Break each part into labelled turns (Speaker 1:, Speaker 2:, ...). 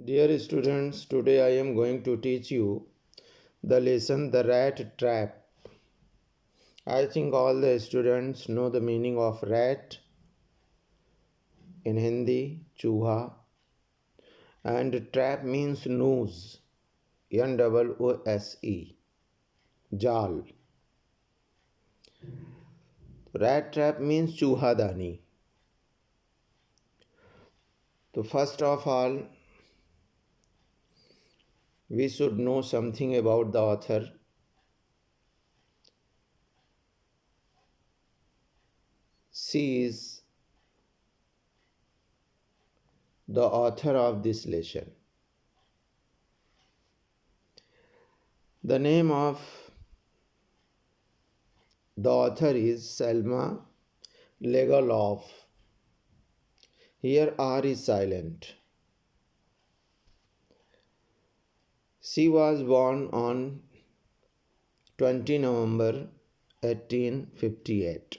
Speaker 1: Dear students, today I am going to teach you the lesson The Rat Trap. I think all the students know the meaning of rat in Hindi, chuha, and trap means noose, Noose, jal. Rat trap means chuha dani. So first of all, we should know something about the author. She is the author of this lesson. The name of the author is Selma Legaloff. Here R is silent. She was born on 20 November 1858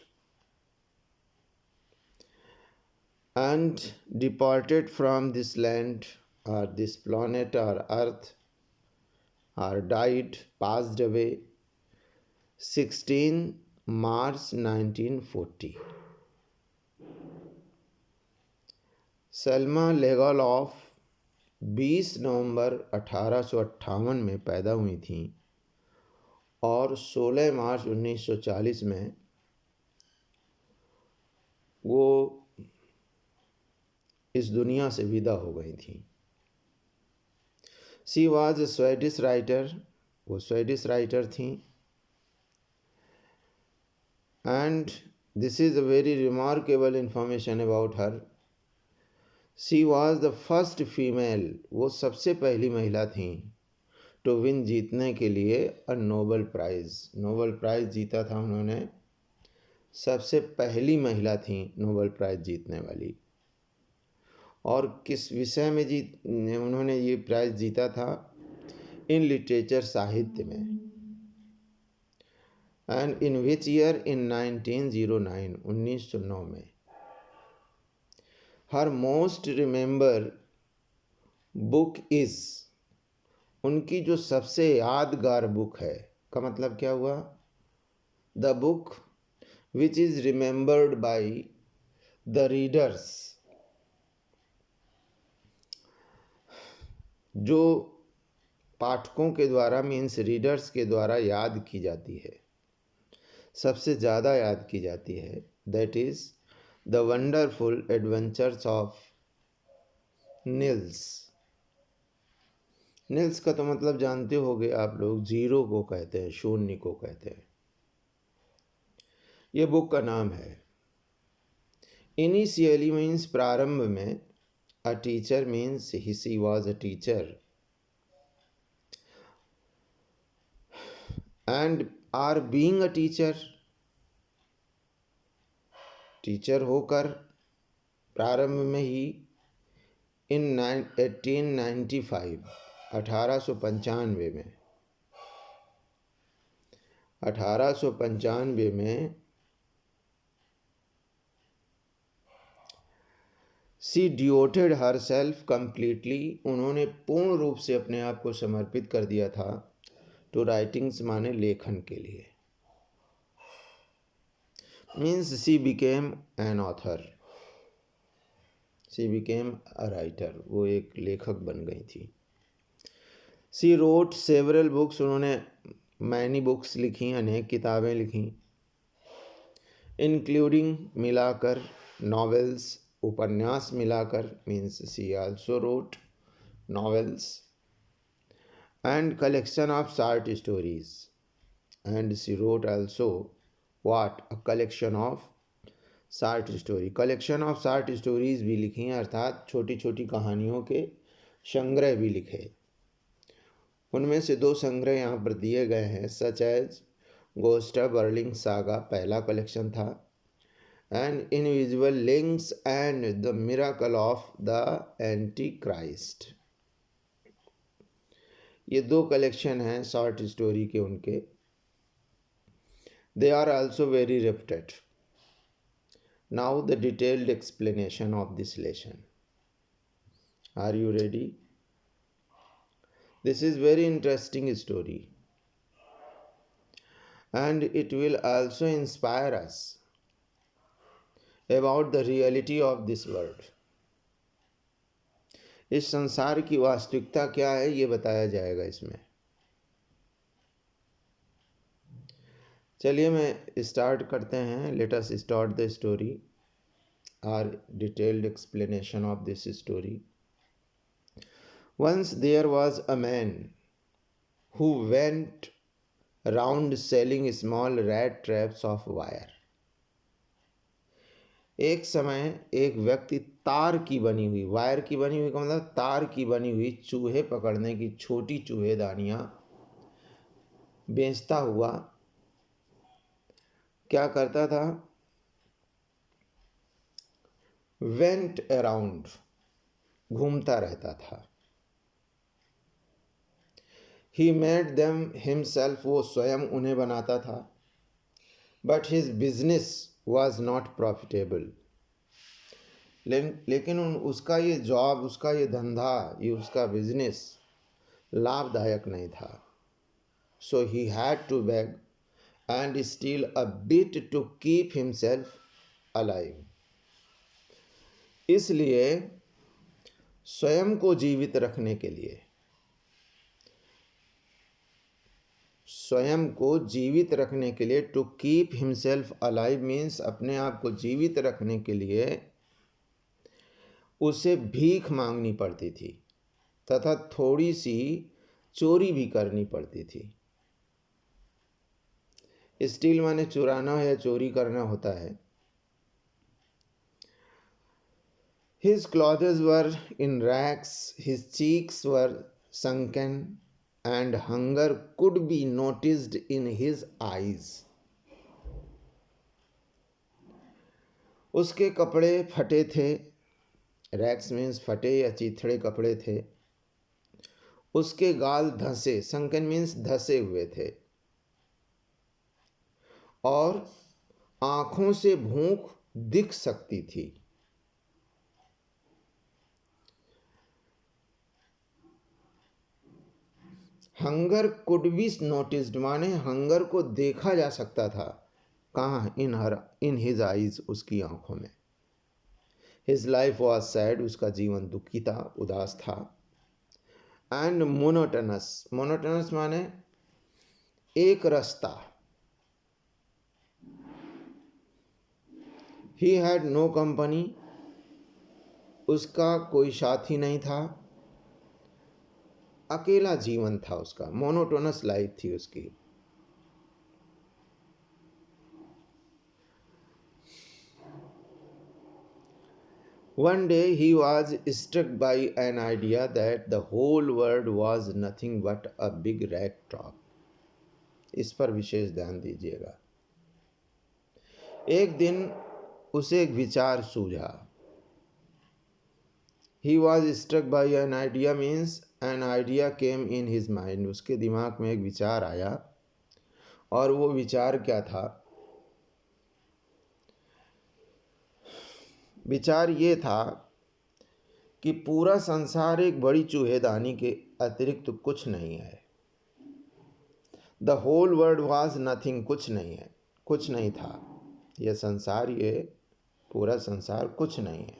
Speaker 1: and departed from this land or this planet or earth or died, passed away 16 March 1940. Salma लेगलॉफ 20 नवंबर 1858 में पैदा हुई थी और 16 मार्च 1940 में वो इस दुनिया से विदा हो गई थी. She was a Swedish writer, वो स्वेडिश राइटर थी. And this is a very remarkable information about her. She was the first female, वो सबसे पहली महिला थी टू विन, जीतने के लिए a Nobel prize. Nobel prize जीता था उन्होंने, सबसे पहली महिला थी नोबल प्राइज़ जीतने वाली. और किस विषय में उन्होंने ये प्राइज़ जीता था? इन लिटरेचर, साहित्य में. And in which year? इन 1909, 1909 में. हर मोस्ट रिमेंबर बुक इज़, उनकी जो सबसे यादगार बुक है का मतलब क्या हुआ? The book which is remembered by the readers, जो पाठकों के द्वारा, मीन्स रीडर्स के द्वारा याद की जाती है, सबसे ज़्यादा याद की जाती है. That is the wonderful adventures of Nils. Nils का तो मतलब जानते होंगे आप लोग, जीरो को कहते हैं, शून्य को कहते हैं. ये बुक का नाम है. इनिशियली मीन्स प्रारंभ में, a teacher means he was a teacher, and are being a teacher, teacher होकर प्रारंभ में ही. इन 1895, 1895 में, 1895 में she devoted her self completely, उन्होंने पूर्ण रूप से अपने आप को समर्पित कर दिया था टू राइटिंग्स, माने लेखन के लिए. Means she became an author, she became a writer, वो एक लेखक बन गई थी. शी रोट सेवरल बुक्स, उन्होंने मैनी बुक्स लिखी, अनेक किताबें लिखी. इंक्लूडिंग, मिलाकर, नॉवेल्स, उपन्यास मिलाकर, means she also wrote novels, and collection of short stories. And she wrote also what? A collection of short story. Collection of short stories भी लिखी हैं, अर्थात छोटी छोटी कहानियों के संग्रह भी लिखे. उनमें से 2 संग्रह यहाँ पर दिए गए हैं, such as ghost of Berling saga, पहला कलेक्शन था, and invisible links and the miracle of the antichrist. ये 2 कलेक्शन हैं शॉर्ट स्टोरी के उनके. They are also very reputed. Now the detailed explanation of this lesson. Are you ready? This is very interesting story, and it will also inspire us about the reality of this world. इस संसार की वास्तविकता क्या है ये बताया जाएगा इसमें। चलिए मैं स्टार्ट करते हैं। Let us start the story or detailed explanation of this story. Once there was a man who went round selling small rat traps of wire. एक समय एक व्यक्ति तार की बनी हुई, वायर की बनी हुई का मतलब तार की बनी हुई चूहे पकड़ने की छोटी चूहेदानियां बेचता हुआ क्या करता था? वेंट अराउंड, घूमता रहता था। ही मेड देम हिमसेल्फ, वो स्वयं उन्हें बनाता था। But his business was not profitable, लेकिन उसका ये जॉब, उसका ये धंधा, ये उसका बिजनेस लाभदायक नहीं था। So he had to beg and steal a bit to keep himself alive. इसलिए स्वयं को जीवित रखने के लिए, स्वयं को जीवित रखने के लिए, to keep himself alive means अपने आप को जीवित रखने के लिए उसे भीख मांगनी पड़ती थी तथा थोड़ी सी चोरी भी करनी पड़ती थी। स्टील माने चुराना या चोरी करना होता है। His clothes were in rags, his cheeks were sunken, and hunger could be noticed in his eyes. उसके कपड़े फटे थे, रैक्स मीन्स फटे या चीथड़े कपड़े थे। उसके गाल धंसे, संकन मीन्स धसे हुए थे, और आंखों से भूख दिख सकती थी। हंगर कुड बी नोटिस्ड माने हंगर को देखा जा सकता था। कहाँ? इन हिज आइज, उसकी आंखों में। हिज लाइफ वॉज सैड, उसका जीवन दुखी था, उदास था। एंड मोनोटनस, मोनोटनस माने एक रास्ता। ही हैड नो कंपनी, उसका कोई साथी नहीं था, अकेला जीवन था उसका, मोनोटोनस लाइफ थी उसकी। One day he was struck by an idea that the whole world was nothing but a big rat trap. इस पर विशेष ध्यान दीजिएगा। एक दिन उसे एक विचार सूझा। He was struck by an idea means an idea came in his mind. उसके दिमाग में एक विचार आया, और वो विचार क्या था? विचार ये था कि पूरा संसार एक बड़ी चूहेदानी के अतिरिक्त कुछ नहीं है। The whole world was nothing, कुछ नहीं है, कुछ नहीं था। यह संसार, ये पूरा संसार कुछ नहीं है।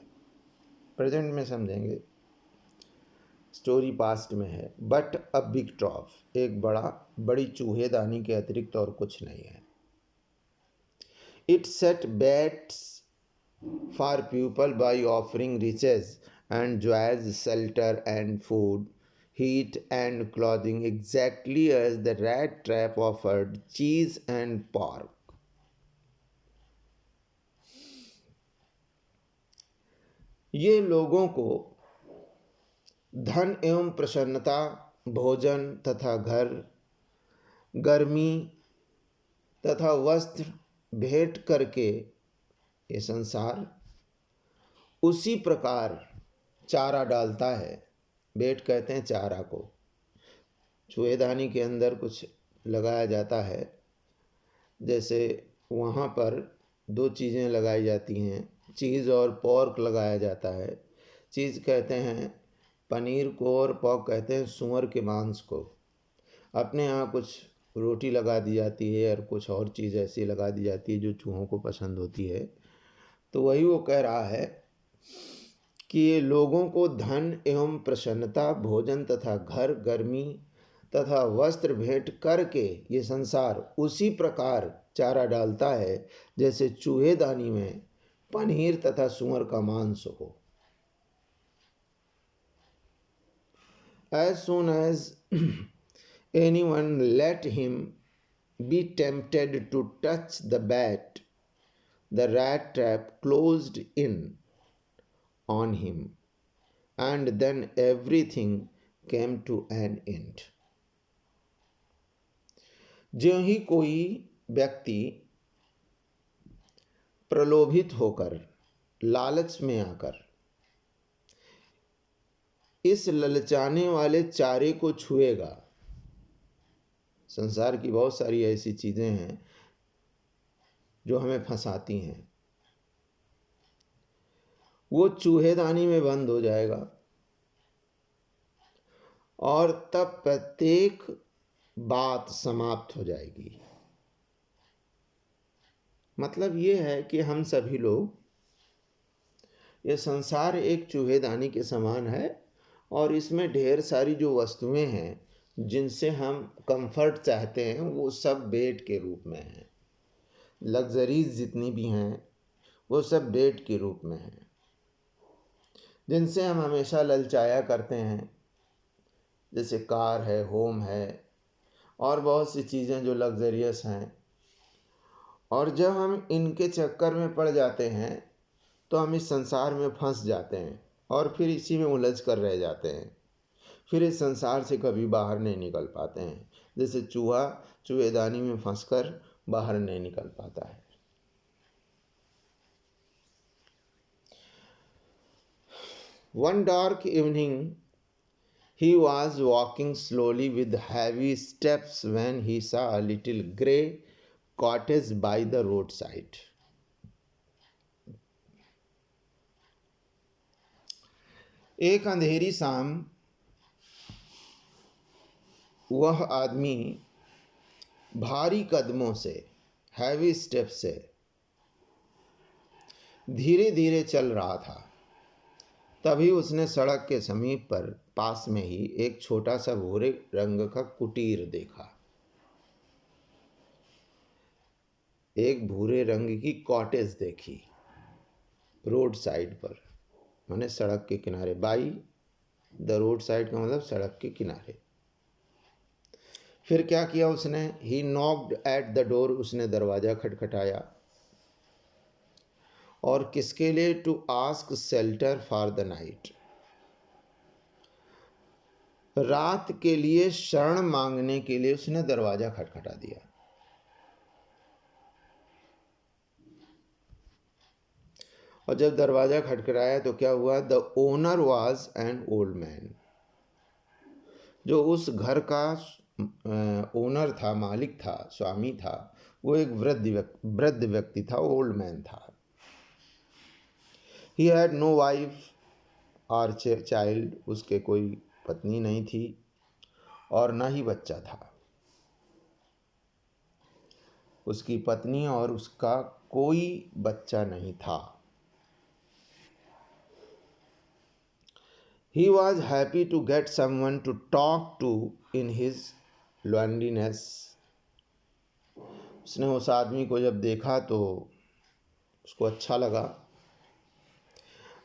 Speaker 1: प्रेजेंट में समझेंगे, स्टोरी पास्ट में है। बट अ बिग ट्रॉफ, एक बड़ी चूहेदानी के अतिरिक्त और कुछ नहीं है। It set bats for people by offering riches and joys, shelter and food, heat and clothing, exactly as the rat trap offered cheese and pork. ये लोगों को धन एवं प्रसन्नता, भोजन तथा घर, गर्मी तथा वस्त्र भेंट करके ये संसार उसी प्रकार चारा डालता है। भेंट कहते हैं चारा को। चूहेदानी के अंदर कुछ लगाया जाता है, जैसे वहाँ पर दो चीज़ें लगाई जाती हैं, चीज़ और पोर्क लगाया जाता है। चीज़ कहते हैं पनीर को और पॉक कहते हैं सूअर के मांस को। अपने यहाँ कुछ रोटी लगा दी जाती है और कुछ और चीज़ ऐसी लगा दी जाती है जो चूहों को पसंद होती है। तो वही वो कह रहा है कि ये लोगों को धन एवं प्रसन्नता, भोजन तथा घर, गर्मी तथा वस्त्र भेंट करके ये संसार उसी प्रकार चारा डालता है जैसे चूहेदानी में पनीर तथा सूअर का मांस हो। As soon as anyone let him be tempted to touch the bat, the rat trap closed in on him, and then everything came to an end. ज्यों ही कोई व्यक्ति प्रलोभित होकर, लालच में आकर इस ललचाने वाले चारे को छुएगा। संसार की बहुत सारी ऐसी चीज़ें हैं जो हमें फंसाती हैं। वो चूहेदानी में बंद हो जाएगा और तब प्रत्येक बात समाप्त हो जाएगी। मतलब ये है कि हम सभी लोग, ये संसार एक चूहेदानी के समान है और इसमें ढेर सारी जो वस्तुएं हैं जिनसे हम कंफर्ट चाहते हैं वो सब बेट के रूप में हैं। लग्जरीज जितनी भी हैं वो सब बेट के रूप में हैं जिनसे हम हमेशा ललचाया करते हैं, जैसे कार है, होम है और बहुत सी चीज़ें जो लग्जरियस हैं। और जब हम इनके चक्कर में पड़ जाते हैं तो हम इस संसार में फंस जाते हैं और फिर इसी में उलझ कर रह जाते हैं। फिर इस संसार से कभी बाहर नहीं निकल पाते हैं, जैसे चूहा चूहेदानी में फंसकर बाहर नहीं निकल पाता है। One dark evening, he was walking slowly with heavy steps when he saw a little grey cottage by the roadside. एक अंधेरी शाम वह आदमी भारी कदमों से, हैवी स्टेप से धीरे धीरे चल रहा था। तभी उसने सड़क के समीप पर पास में ही एक छोटा सा भूरे रंग का कुटीर देखा। एक भूरे रंग की कॉटेज देखी रोड साइड पर, माने सड़क के किनारे। बाई द रोड साइड का मतलब सड़क के किनारे। फिर क्या किया उसने? He knocked at the door, उसने दरवाज़ा खटखटाया। और किसके लिए? To ask shelter for the night, रात के लिए शरण मांगने के लिए उसने दरवाज़ा खटखटा दिया। और जब दरवाज़ा खटखटाया तो क्या हुआ? The owner was an old man. जो उस घर का ओनर था, मालिक था, स्वामी था, वो एक वृद्ध व्यक्ति था, ओल्ड मैन था। ही हैड नो वाइफ और चाइल्ड, उसके कोई पत्नी नहीं थी और ना ही बच्चा था। उसकी पत्नी और उसका कोई बच्चा नहीं था। He was happy to get someone to talk to in his loneliness. उसने उस आदमी को जब देखा तो उसको अच्छा लगा।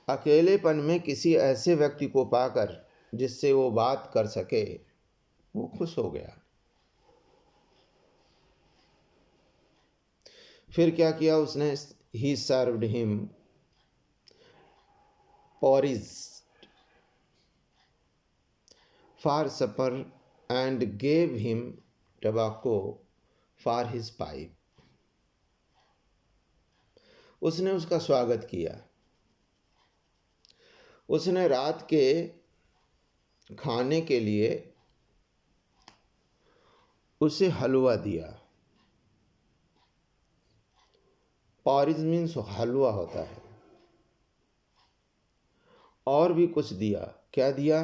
Speaker 1: अकेलेपन में किसी ऐसे व्यक्ति को पाकर जिससे वो बात कर सके, वो खुश हो गया। फिर क्या किया उसने? He served him porridge for supper and gave him tobacco for his pipe. उसने उसका स्वागत किया। उसने रात के खाने के लिए उसे हलवा दिया। पॉरिज मीन्स हलवा होता है। और भी कुछ दिया क्या दिया?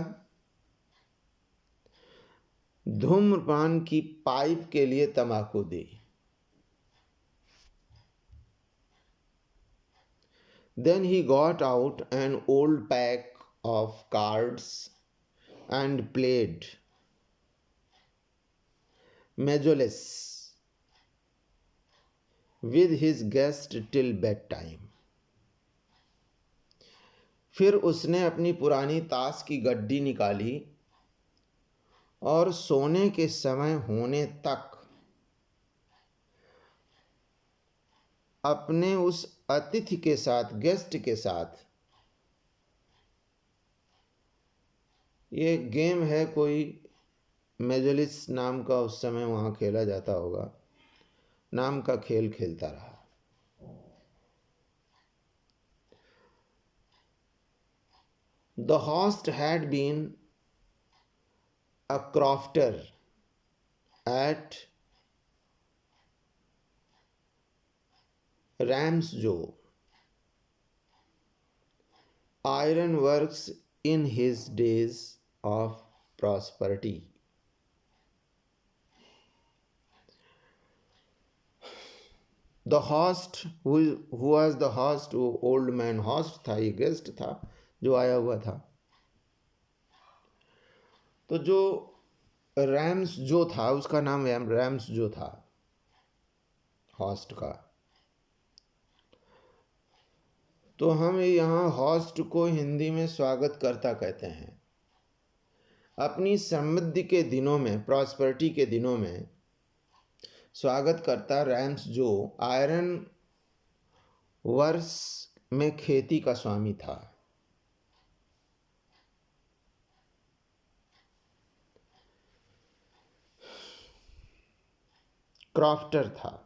Speaker 1: धूम्रपान की पाइप के लिए तंबाकू दी। Then he got out an old pack of cards and played Majolus with his guest till bedtime. फिर उसने अपनी पुरानी ताश की गड्डी निकाली और सोने के समय होने तक अपने उस अतिथि के साथ, गेस्ट के साथ, ये गेम है कोई मेजलिस नाम का, उस समय वहाँ खेला जाता होगा, नाम का खेल खेलता रहा। The host had been a crofter at Ramsjo Ironworks in his days of prosperity. The host, who was the host? वो ओल्ड मैन होस्ट था, ये गेस्ट था जो आया हुआ था। तो जो रैम्स जो था, उसका नाम रैम्स जो था होस्ट का। तो हम यहाँ होस्ट को हिंदी में स्वागतकर्ता कहते हैं। अपनी समृद्धि के दिनों में, प्रॉस्पेरिटी के दिनों में स्वागतकर्ता रैम्स जो आयरन वर्क्स में खेती का स्वामी था। क्राफ्टर था।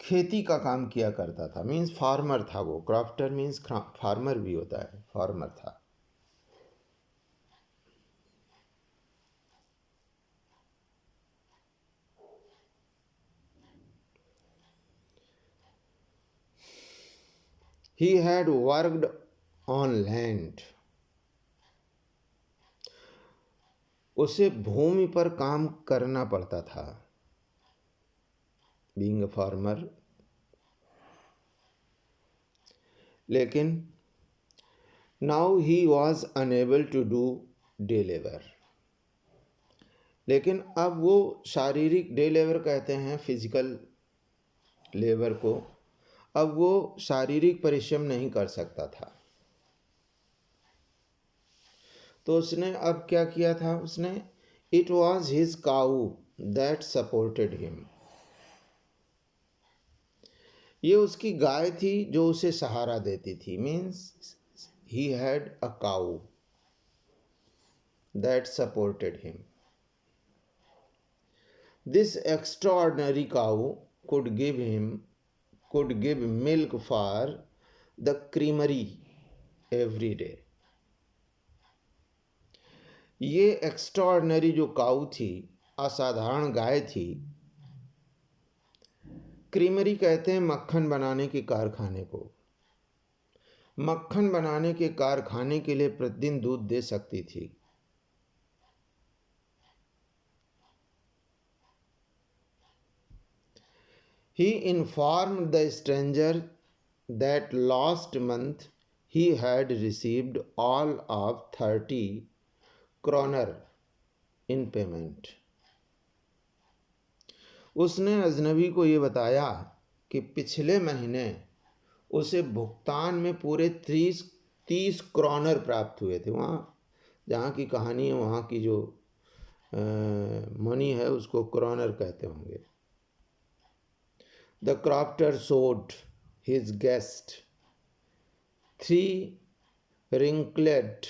Speaker 1: खेती का काम किया करता था, मीन्स फार्मर था वो। क्राफ्टर मीन्स फार्मर भी होता है, फार्मर था। He had worked on land. उसे भूमि पर काम करना पड़ता था, बीइंग अ फार्मर। लेकिन now he was unable to do day labour. लेकिन अब वो शारीरिक, डे लेबर कहते हैं फिजिकल लेबर को, अब वो शारीरिक परिश्रम नहीं कर सकता था। तो उसने अब क्या किया था? उसने it was his cow that supported him. ये उसकी गाय थी जो उसे सहारा देती थी। Means he had a cow that supported him. This extraordinary cow could give milk for the creamery every day. ये एक्स्ट्राऑर्डिनरी जो काऊ थी, असाधारण गाय थी। क्रीमरी कहते हैं मक्खन बनाने के कारखाने को। मक्खन बनाने के कारखाने के लिए प्रतिदिन दूध दे सकती थी। He informed the stranger that last month he had received all of 30 kroner in payment. उसने अजनबी को ये बताया कि पिछले महीने उसे भुगतान में पूरे 30 क्रॉनर प्राप्त हुए थे। वहाँ जहाँ की कहानी है, वहाँ की जो मनी है उसको क्रॉनर कहते होंगे। The crofter showed his guest 3 wrinkled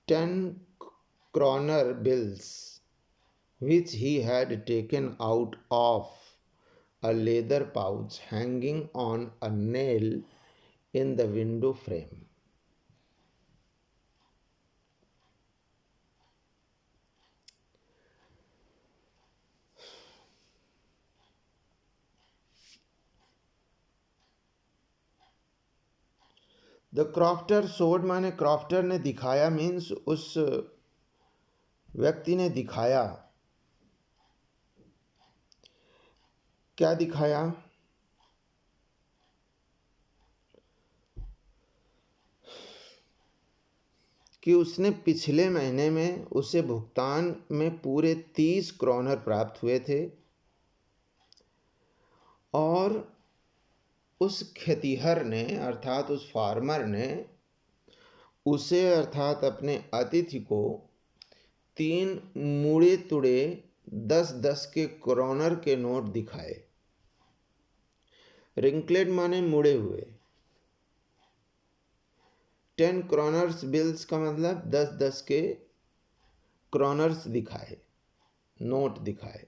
Speaker 1: 10 kroner bills which he had taken out of a leather pouch hanging on a nail in the window frame. The crofter सोड माने क्रॉफ्टर ने दिखाया, मीन्स उस व्यक्ति ने दिखाया। क्या दिखाया? कि उसने पिछले महीने में उसे भुगतान में पूरे 30 क्रोनर प्राप्त हुए थे और उस खेतिहर ने अर्थात उस फार्मर ने उसे अर्थात अपने अतिथि को 3 मुड़े तुड़े 10-10 के क्रोनर के नोट दिखाए। रिंकलेड माने मुड़े हुए। 10 क्रोनर्स बिल्स का मतलब 10-10 के क्रोनर्स दिखाए, नोट दिखाए।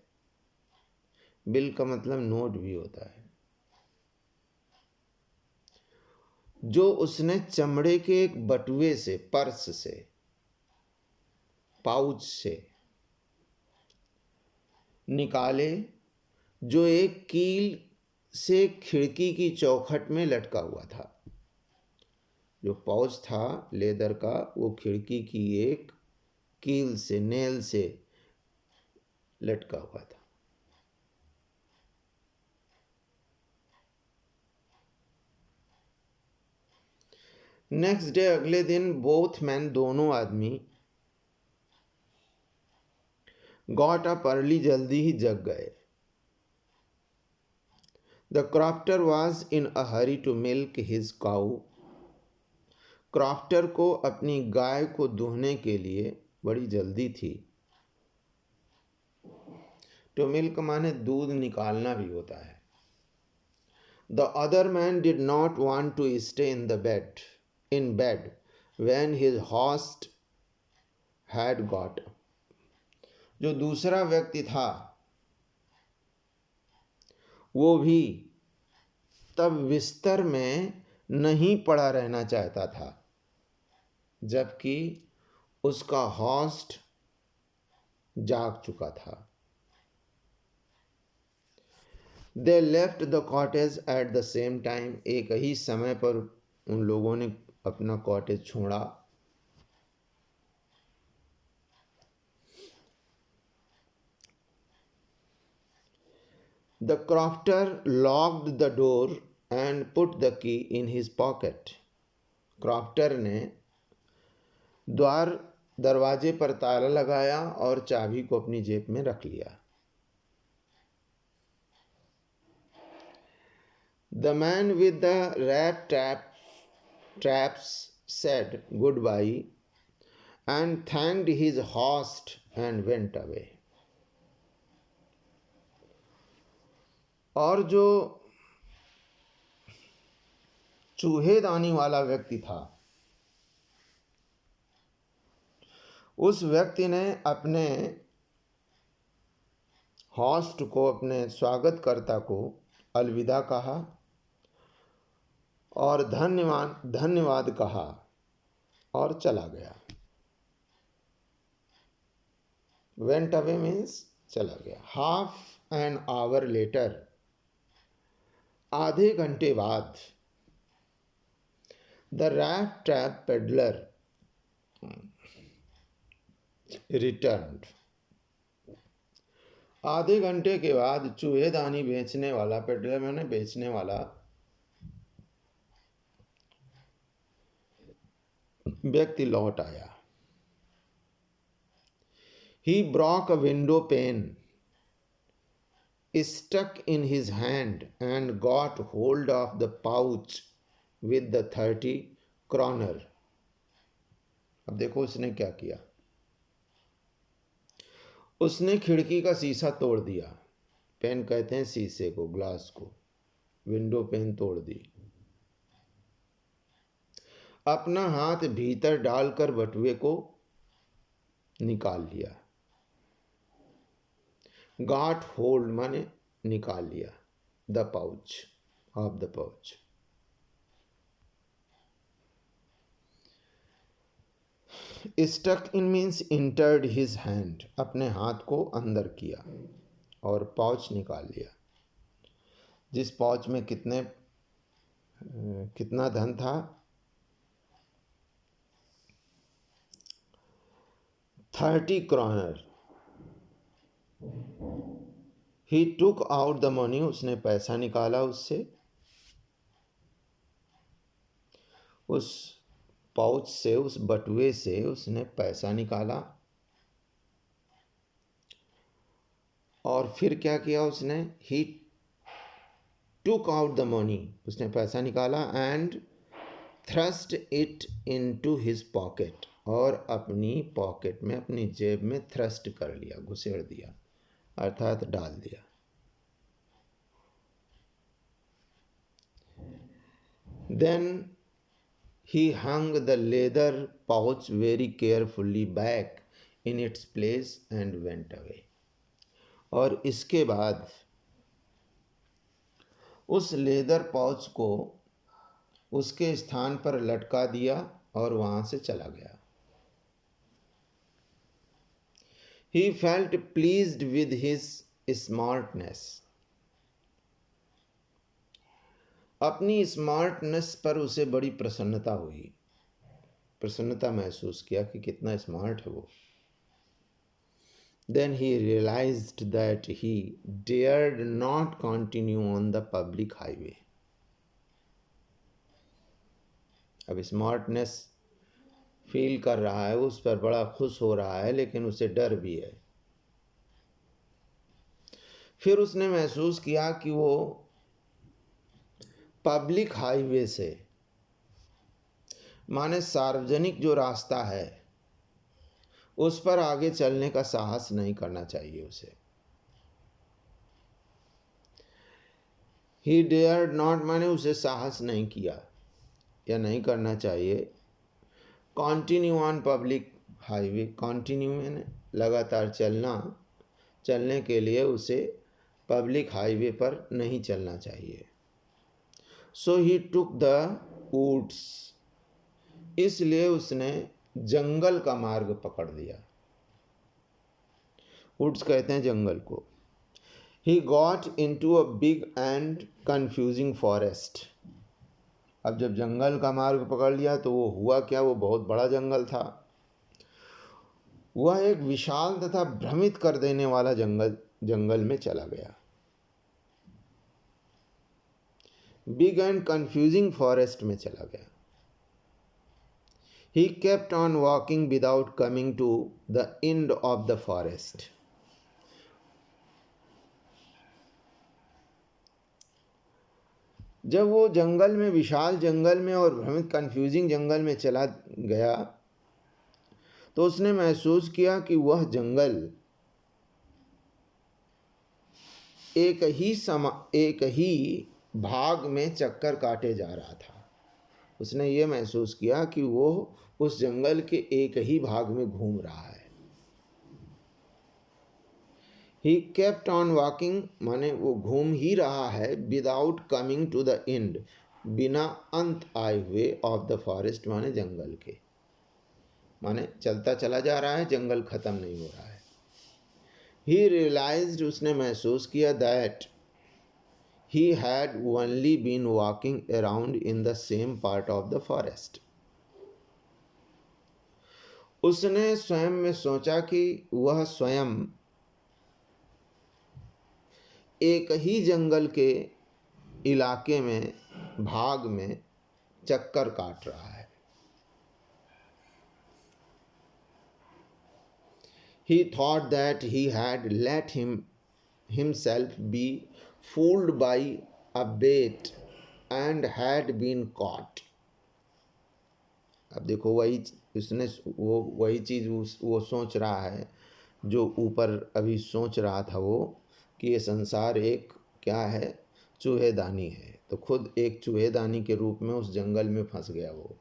Speaker 1: बिल का मतलब नोट भी होता है। जो उसने चमड़े के एक बटुए से, पर्स से, पाउच से निकाले, जो एक कील से खिड़की की चौखट में लटका हुआ था। जो पाउच था लेदर का, वो खिड़की की एक कील से, नेल से लटका हुआ था। नेक्स्ट डे, अगले दिन, बोथ मैन, दोनों आदमी, गॉट अप अर्ली, जल्दी ही जग गए। The crofter was in a hurry to milk his cow. Crofter को अपनी गाय को दूहने के लिए बड़ी जल्दी थी। टू मिल्क माने दूध निकालना भी होता है। The other man did not want to stay in bed when his host had got up. जो दूसरा व्यक्ति था वो भी तब बिस्तर में नहीं पड़ा रहना चाहता था, जबकि उसका हॉस्ट जाग चुका था। They left the cottage at the same time. एक ही समय पर उन लोगों ने अपना कॉटेज छोड़ा। The crofter locked the door and put the key in his pocket. Crofter ने दरवाजे पर ताला लगाया और चाबी को अपनी जेब में रख लिया। The man with the rat traps said goodbye and thanked his host and went away. और जो चूहेदानी वाला व्यक्ति था, उस व्यक्ति ने अपने होस्ट को, अपने स्वागतकर्ता को अलविदा कहा और धन्यवाद कहा और चला गया। वेंट अवे मीन्स चला गया। हाफ एन आवर लेटर, आधे घंटे बाद, the rat trap peddler returned. आधे घंटे के बाद चूहेदानी बेचने वाला, पेडलर मैंने बेचने वाला व्यक्ति लौट आया। He broke a window pane, stuck in his hand and got hold of the pouch with the 30 kroner. अब देखो उसने क्या किया। उसने खिड़की का शीशा तोड़ दिया। पेन कहते हैं शीशे को, ग्लास को। विंडो पेन तोड़ दी। अपना हाथ भीतर डालकर बटुए को निकाल लिया। गॉट होल्ड माने निकाल लिया। The pouch, of the pouch. Stuck in means entered his hand, अपने हाथ को अंदर किया और पाउच निकाल लिया। जिस पाउच में कितना धन था 30 kroner. He took out the money. उसने पैसा निकाला उससे, उस पाउच से, उस बटुए से उसने पैसा निकाला। और फिर क्या किया उसने? ही टुक आउट द मनी, उसने पैसा निकाला, and thrust it into his pocket, और अपनी पॉकेट में, अपनी जेब में थ्रस्ट कर लिया, घुसेड़ दिया, अर्थात डाल दिया। Then he hung the leather pouch very carefully back in its place and went away. और इसके बाद उस लेदर पाउच को उसके स्थान पर लटका दिया और वहां से चला गया। He felt pleased with his smartness. अपनी स्मार्टनेस पर उसे बड़ी प्रसन्नता हुई, प्रसन्नता महसूस किया कि कितना स्मार्ट है वो। Then he realized that he dared not continue on the public highway. अब स्मार्टनेस फील कर रहा है, उस पर बड़ा खुश हो रहा है, लेकिन उसे डर भी है। फिर उसने महसूस किया कि वो पब्लिक हाईवे से, माने सार्वजनिक जो रास्ता है, उस पर आगे चलने का साहस नहीं करना चाहिए उसे। He dared not माने उसे साहस नहीं किया या नहीं करना चाहिए। Continue on public highway, continue मैंने लगातार चलना, चलने के लिए उसे पब्लिक हाईवे पर नहीं चलना चाहिए। सो ही टुक द वुड्स, इसलिए उसने जंगल का मार्ग पकड़ लिया। वुड्स कहते हैं जंगल को। He got into a big and confusing forest. अब जब जंगल का मार्ग पकड़ लिया तो वो हुआ क्या? वो बहुत बड़ा जंगल था। वह एक विशाल तथा भ्रमित कर देने वाला जंगल में चला गया। बिग एंड कंफ्यूजिंग फॉरेस्ट में चला गया। He kept on walking without coming to the end of the forest. जब वो जंगल में, विशाल जंगल में और भ्रमित कंफ्यूजिंग जंगल में चला गया तो उसने महसूस किया कि वह जंगल एक ही भाग में चक्कर काटे जा रहा था। उसने ये महसूस किया कि वो उस जंगल के एक ही भाग में घूम रहा है। He kept on walking माने वो घूम ही रहा है, without coming to the end, बिना अंत आए हुए, of the forest माने जंगल के, माने चलता चला जा रहा है, जंगल खत्म नहीं हो रहा है। He realized, उसने महसूस किया, that he had only been walking around in the same part of the forest. उसने स्वयं में सोचा कि वह स्वयं एक ही जंगल के इलाके में, भाग में चक्कर काट रहा है। He thought that he had let himself be fooled by a bait and had been caught. अब देखो वही चीज़ वो सोच रहा है जो ऊपर अभी सोच रहा था वो, कि ये संसार एक क्या है? चूहेदानी है। तो खुद एक चूहेदानी के रूप में उस जंगल में फंस गया वो।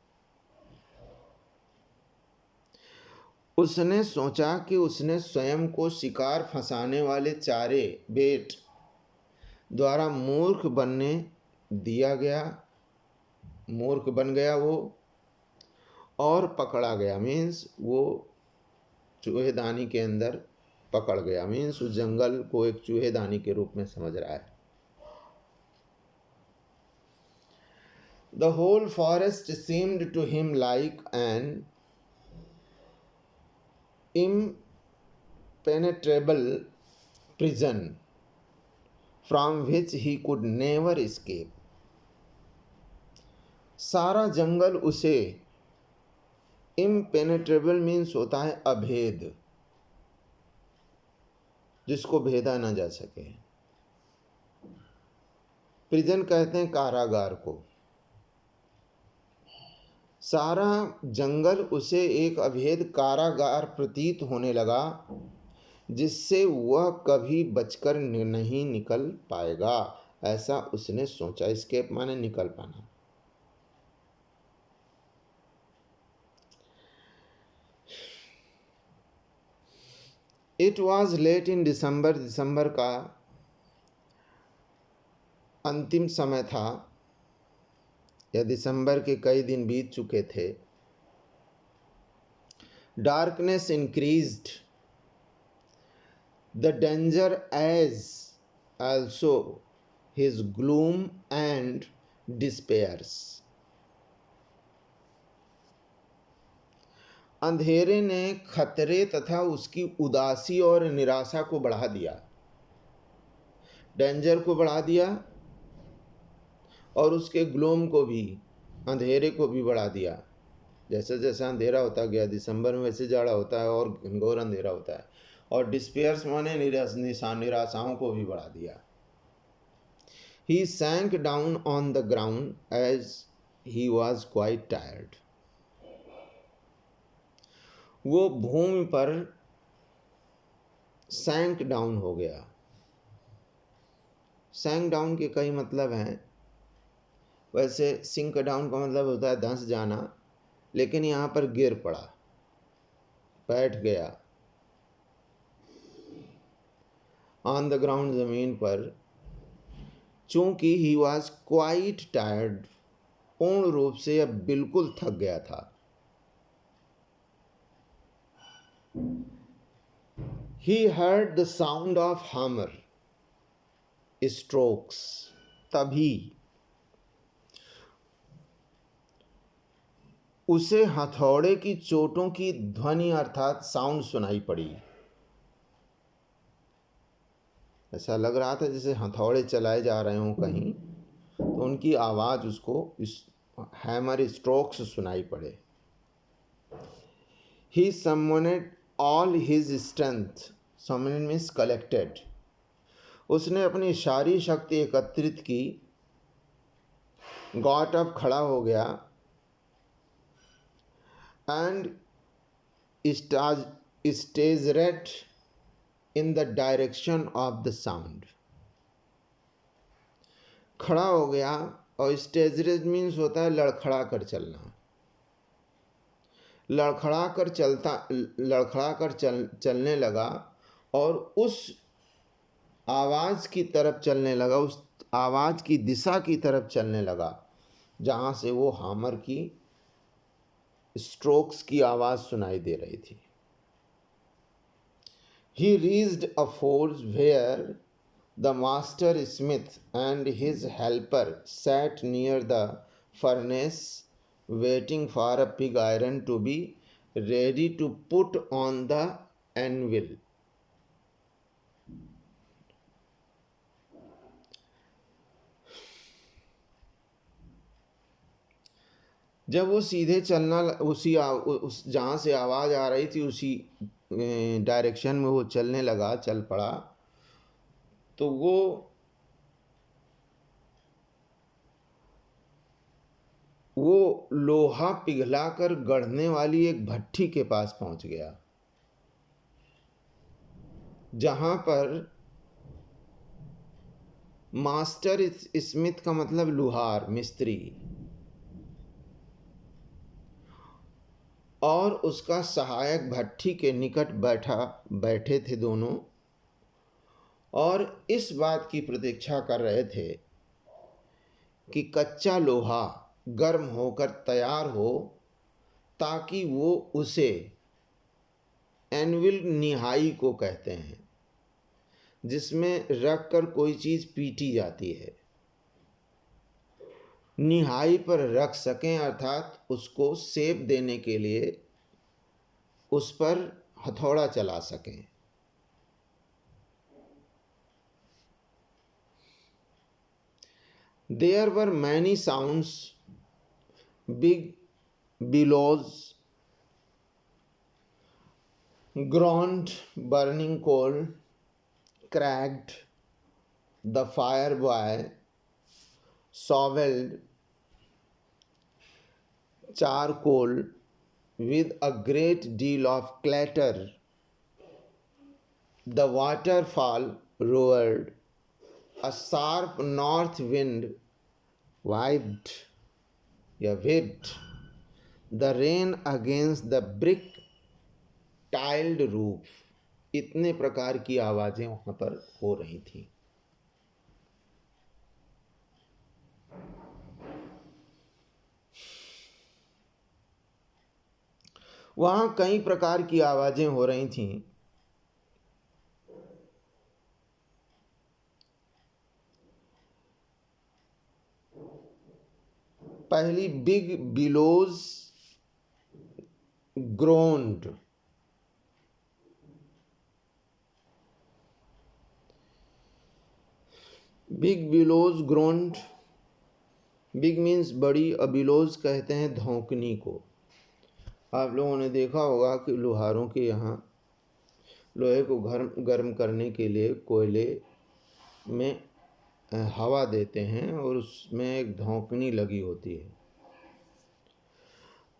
Speaker 1: उसने सोचा कि उसने स्वयं को शिकार फंसाने वाले चारे, बेट द्वारा मूर्ख बनने दिया गया, मूर्ख बन गया वो और पकड़ा गया। मीन्स वो चूहेदानी के अंदर पकड़ गया, मीन्स उस जंगल को एक चूहेदानी के रूप में समझ रहा है। The whole forest seemed to him like an impenetrable prison from which he could never escape. सारा जंगल उसे, impenetrable मीन्स होता है अभेद, जिसको भेदा ना जा सके। प्रिजन कहते हैं कारागार को। सारा जंगल उसे एक अभेद कारागार प्रतीत होने लगा, जिससे वह कभी बचकर नहीं निकल पाएगा, ऐसा उसने सोचा। एस्केप माने निकल पाना। इट वॉज लेट इन दिसंबर, दिसंबर का अंतिम समय था, या दिसंबर के कई दिन बीत चुके थे। Darkness increased the danger as also his gloom and despairs. अंधेरे ने खतरे तथा उसकी उदासी और निराशा को बढ़ा दिया। डेंजर को बढ़ा दिया और उसके ग्लूम को भी, अंधेरे को भी बढ़ा दिया। जैसे जैसे अंधेरा होता गया, दिसंबर में वैसे जाड़ा होता है और घनघोर अंधेरा होता है। और डिस्पेयर्स माने निराशाओं को भी बढ़ा दिया। He sank down on the ground as he was quite tired. वो भूमि पर सैंक डाउन हो गया। सैंक डाउन के कई मतलब हैं। वैसे सिंक डाउन का मतलब होता है धंस जाना, लेकिन यहाँ पर गिर पड़ा, बैठ गया ऑन द ग्राउंड, ज़मीन पर। चूंकि ही वॉज क्वाइट टायर्ड, पूर्ण रूप से यह बिल्कुल थक गया था। He heard the sound of hammer strokes, तभी उसे हथौड़े की चोटों की ध्वनि अर्थात साउंड सुनाई पड़ी। ऐसा लग रहा था जैसे हथौड़े चलाए जा रहे हों कहीं, तो उनकी आवाज़ उसको इस हैमर स्ट्रोक्स सुनाई पड़े। He summoned all his strength, summoned means collected. उसने अपनी सारी शक्ति एकत्रित की। गॉट अप, खड़ा हो गया। And staggered in the direction of the sound. खड़ा हो गया, और स्टेजरेज मीन्स होता है लड़खड़ा कर चलना। लड़खड़ा कर चलने लगा, और उस आवाज़ की तरफ चलने लगा, उस आवाज़ की दिशा की तरफ चलने लगा जहाँ से वो हैमर की स्ट्रोक्स की आवाज़ सुनाई दे रही थी। He reached a forge where the master smith and his helper sat near the furnace, waiting for a pig iron to be ready to put on the anvil. जब वो सीधे चलना, उस जहाँ से आवाज़ आ रही थी उसी डायरेक्शन में वो चलने लगा, चल पड़ा, तो वो लोहा पिघलाकर गढ़ने वाली एक भट्ठी के पास पहुंच गया, जहां पर मास्टर स्मिथ का मतलब लुहार, मिस्त्री, और उसका सहायक भट्ठी के निकट बैठे थे दोनों, और इस बात की प्रतीक्षा कर रहे थे कि कच्चा लोहा गर्म होकर तैयार हो, ताकि वो उसे, एनविल निहाई को कहते हैं, जिसमें रख कर कोई चीज़ पीटी जाती है, निहाई पर रख सकें, अर्थात उसको शेप देने के लिए उस पर हथौड़ा चला सकें। There were many sounds, big bellows, groaned, burning coal, cracked, the fire boy shoveled charcoal with a great deal of clatter. The waterfall roared. A sharp north wind whipped the rain against the brick tiled roof. इतने प्रकार की आवाजें वहां पर हो रही थी। वहां कई प्रकार की आवाजें हो रही थीं। पहली, big bellows groaned. Big bellows groaned. Big means बड़ी, बिलोज कहते हैं धौंकनी को। आप लोगों ने देखा होगा कि लोहारों के यहाँ लोहे को गर्म करने के लिए कोयले में हवा देते हैं और उसमें एक धौंकनी लगी होती है,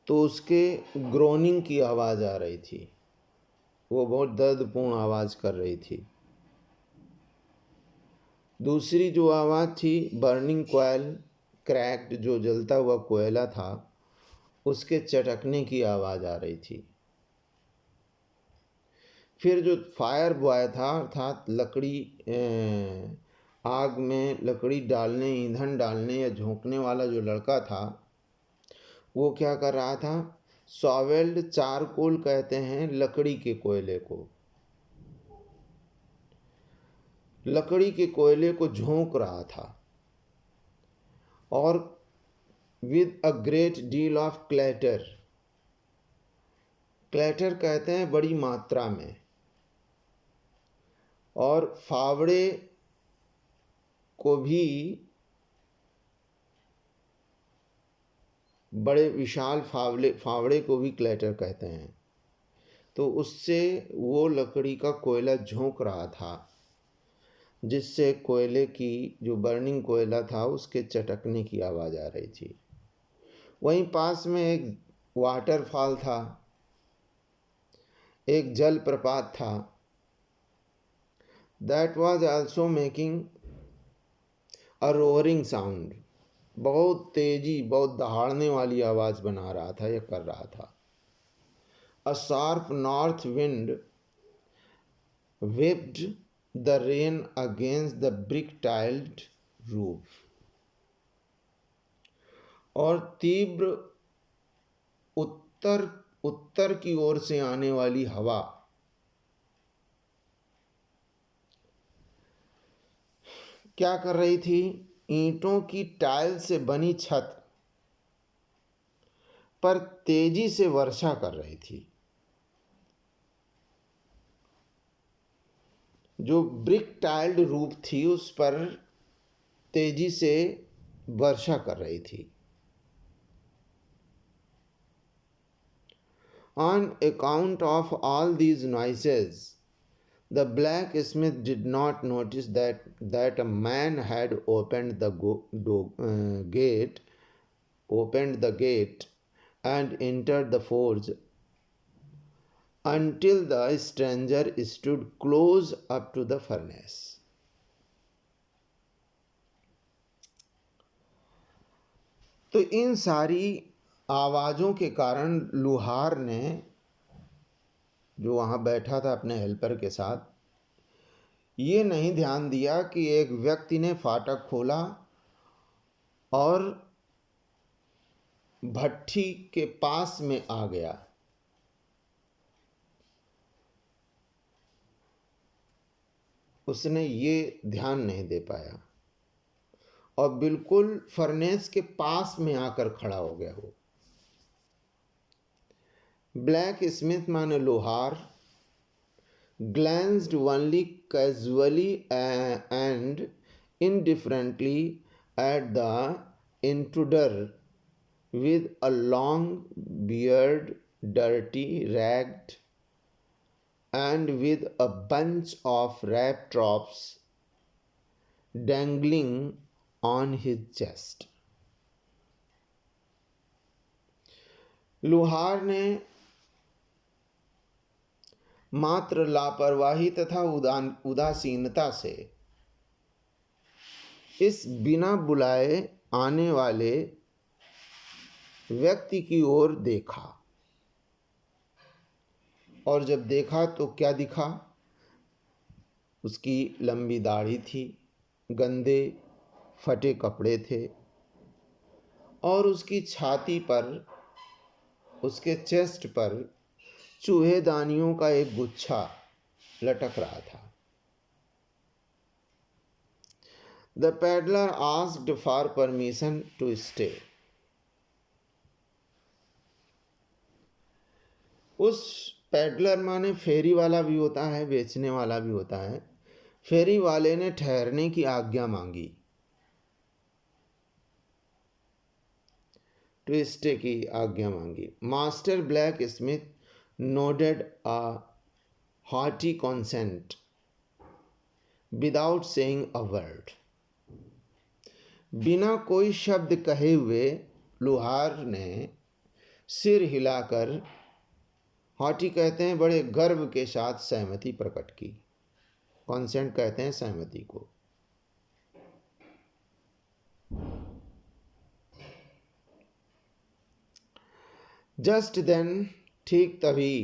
Speaker 1: तो उसके ग्रोनिंग की आवाज़ आ रही थी। वो बहुत दर्दपूर्ण आवाज़ कर रही थी। दूसरी जो आवाज़ थी, बर्निंग कोयल क्रैक्ड, जो जलता हुआ कोयला था उसके चटकने की आवाज़ आ रही थी। फिर जो फायर बॉय था, अर्थात आग में लकड़ी डालने, ईंधन डालने या झोंकने वाला जो लड़का था, वो क्या कर रहा था? सॉवेल्ड चारकोल कहते हैं लकड़ी के कोयले को। लकड़ी के कोयले को झोंक रहा था और with a great deal of clatter. Clatter कहते हैं बड़ी मात्रा में। और फावड़े को भी, बड़े विशाल फावड़े को भी क्लैटर कहते हैं। तो उससे वो लकड़ी का कोयला झोंक रहा था, जिससे कोयले की, जो बर्निंग कोयला था, उसके चटकने की आवाज़ आ रही थी। वहीं पास में एक वाटरफॉल था, एक जल प्रपात था। That was also making a roaring sound. बहुत तेजी, बहुत दहाड़ने वाली आवाज़ बना रहा था या कर रहा था। A sharp north wind whipped the rain against the brick tiled roof। और तीव्र उत्तर की ओर से आने वाली हवा क्या कर रही थी? ईंटों की टाइल से बनी छत पर तेजी से वर्षा कर रही थी। जो ब्रिक टाइल्ड रूफ थी उस पर तेजी से वर्षा कर रही थी। On account of all these noises, the blacksmith did not notice that a man had opened the gate and entered the forge until the stranger stood close up to the furnace। तो इन सारी आवाज़ों के कारण लुहार ने, जो वहाँ बैठा था अपने हेल्पर के साथ, ये नहीं ध्यान दिया कि एक व्यक्ति ने फाटक खोला और भट्ठी के पास में आ गया। उसने ये ध्यान नहीं दे पाया और बिल्कुल फर्नेस के पास में आकर खड़ा हो गया। वो ब्लैक स्मिथ माने लोहार, glanced only casually and indifferently at the intruder with a long beard, dirty, ragged, and with a bunch of rat drops dangling on his chest. लुहार ने मात्र लापरवाही तथा उदासीनता से इस बिना बुलाए आने वाले व्यक्ति की ओर देखा, और जब देखा तो क्या दिखा? उसकी लंबी दाढ़ी थी, गंदे फटे कपड़े थे, और उसकी छाती पर, उसके चेस्ट पर चूहेदानियों का एक गुच्छा लटक रहा था। The peddler asked for permission to stay. उस पेडलर माने फेरी वाला भी होता है, बेचने वाला भी होता है। फेरी वाले ने ठहरने की आज्ञा मांगी, टू स्टे की आज्ञा मांगी। Master black Smith nodded a hearty consent without saying a word. बिना कोई शब्द कहे हुए लुहार ने सिर हिलाकर, हॉटी कहते हैं बड़े गर्व के साथ, सहमति प्रकट की। कॉन्सेंट कहते हैं सहमति को। जस्ट देन, ठीक तभी,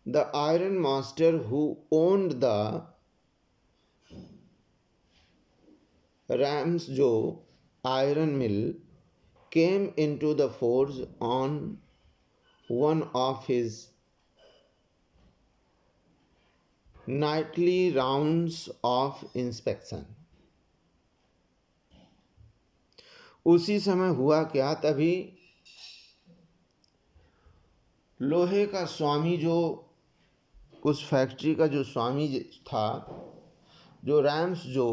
Speaker 1: the iron master who owned the rams जो iron mill came into the forge on one of his nightly rounds of inspection. उसी समय हुआ क्या, तभी लोहे का स्वामी, जो उस फैक्ट्री का जो स्वामी था, जो रैम्स जो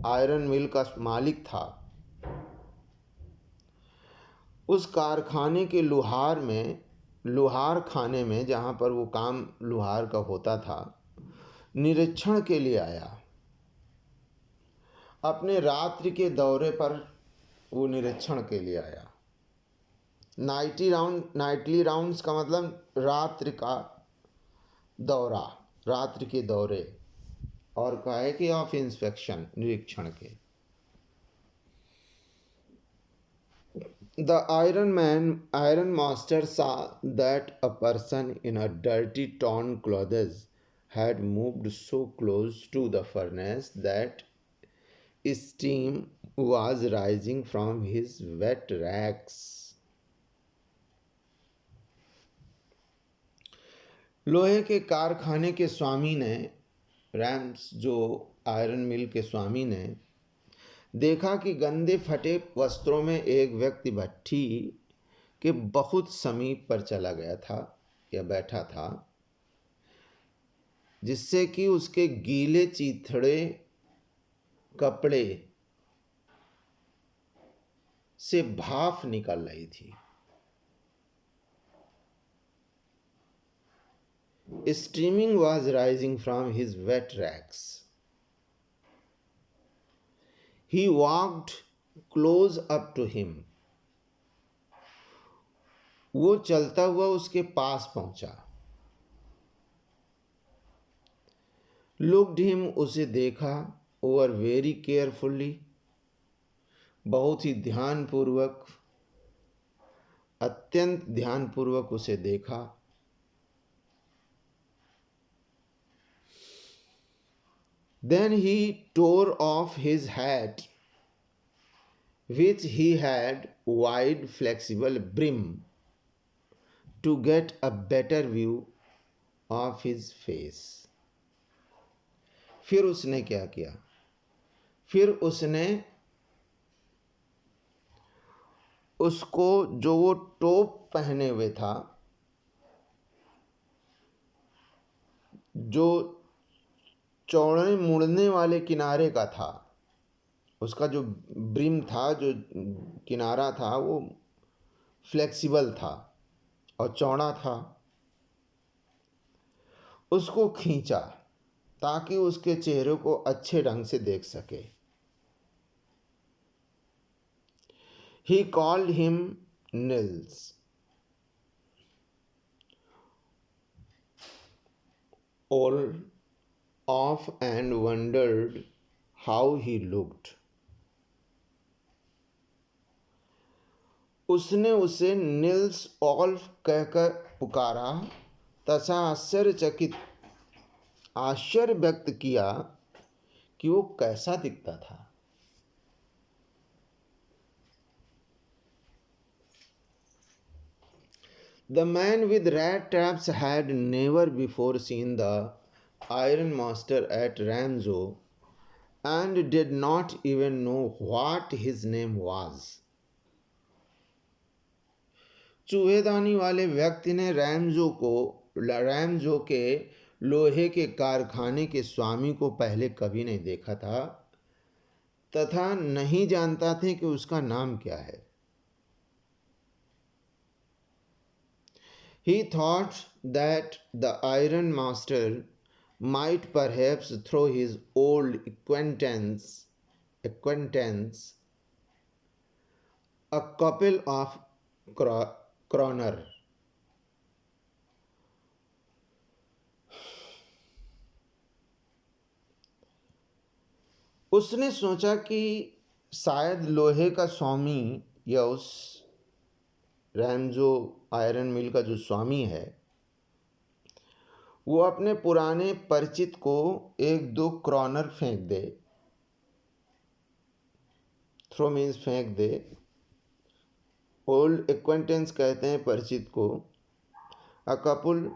Speaker 1: आयरन मिल का मालिक था, उस कारखाने के लुहार खाने में, जहाँ पर वो काम लुहार का होता था, निरीक्षण के लिए आया। अपने रात्रि के दौरे पर वो निरीक्षण के लिए आया। नाइटली राउंड्स का मतलब रात्रि का दौरा, रात्रि के दौरे, और कहा है कि ऑफ इंस्पेक्शन, निरीक्षण के। The iron master saw that a person in a dirty torn clothes had moved so close to the furnace that steam was rising from his wet rags. लोहे के कारखाने के स्वामी ने, रैम्स जो आयरन मिल के स्वामी ने, देखा कि गंदे फटे वस्त्रों में एक व्यक्ति भट्ठी के बहुत समीप पर चला गया था या बैठा था, जिससे कि उसके गीले चीथड़े कपड़े से भाप निकल रही थी। Steaming was rising from his wet rags. He walked close up to him. वो चलता हुआ उसके पास पहुंचा। Looked him, उसे देखा, over very carefully, बहुत ही ध्यानपूर्वक, अत्यंत ध्यानपूर्वक उसे देखा। Then he tore off his hat, which he had wide flexible brim, to get a better view of his face. फिर उसने क्या किया? फिर उसने उसको, जो वो टोप पहने हुए था, जो चौड़े मुड़ने वाले किनारे का था, उसका जो ब्रिम था, जो किनारा था, वो फ्लेक्सिबल था और चौड़ा था। उसको खींचा ताकि उसके चेहरे को अच्छे ढंग से देख सके। He called him Nils. All off and wondered how he looked. उसने उसे निल्स ऑल्फ कहकर पुकारा तथा आश्चर्य व्यक्त किया कि वो कैसा दिखता था। The man with rat traps had never before seen the Iron Master at Ramzo and did not even know what his name was. चूहेदानी वाले व्यक्ति ने रैमजो के लोहे के कारखाने के स्वामी को पहले कभी नहीं देखा था तथा नहीं जानता थे कि उसका नाम क्या है। He thought that the Iron Master might perhaps throw his old acquaintance a couple of kroner. उसने सोचा कि शायद लोहे का स्वामी या उस रैमजो आयरन मिल का जो स्वामी है वो अपने पुराने परिचित को एक दो क्रॉनर फेंक दे। थ्रो मीन्स फेंक दे, ओल्ड एक्वेंटेंस कहते हैं परिचित को, अ कपुल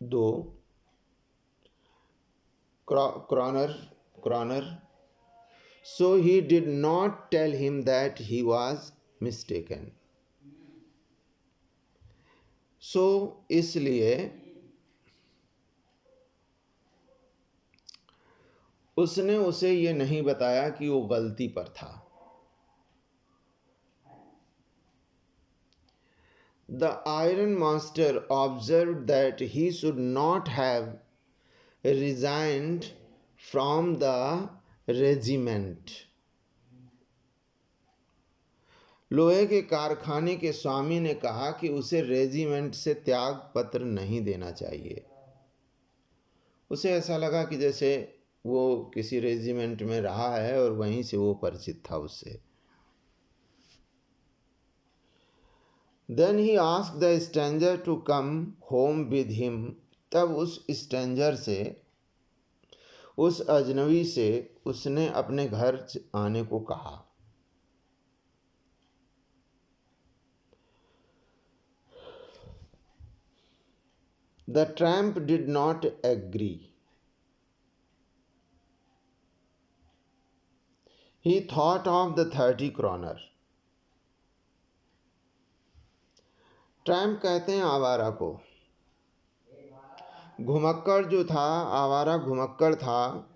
Speaker 1: दो, kronor. So he did not tell him that he was mistaken. So इसलिए उसने उसे ये नहीं बताया कि वो गलती पर था। The Iron Master observed that he should not have resigned from the regiment. लोहे के कारखाने के स्वामी ने कहा कि उसे रेजिमेंट से त्याग पत्र नहीं देना चाहिए। उसे ऐसा लगा कि जैसे वो किसी रेजिमेंट में रहा है और वहीं से वो परिचित था उससे। Then he asked the stranger to come home with him. तब उस स्ट्रेंजर से, उस अजनबी से उसने अपने घर आने को कहा। The tramp did not agree. He thought of the 30 kroner. Tramp कहते हैं आवारा को। घुमक्कड़ जो था, आवारा घुमक्कड़ था,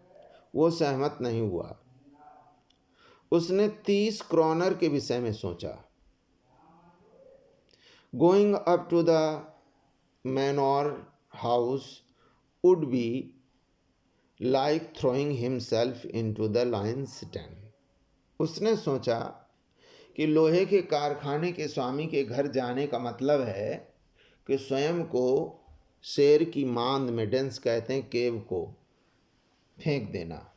Speaker 1: वो सहमत नहीं हुआ। उसने 30 क्रॉनर के विषय में सोचा। Going up to the manor house would be like throwing himself into the lion's den. उसने सोचा कि लोहे के कारखाने के स्वामी के घर जाने का मतलब है कि स्वयं को शेर की मांद में, डेंस कहते हैं केव को, फेंक देना।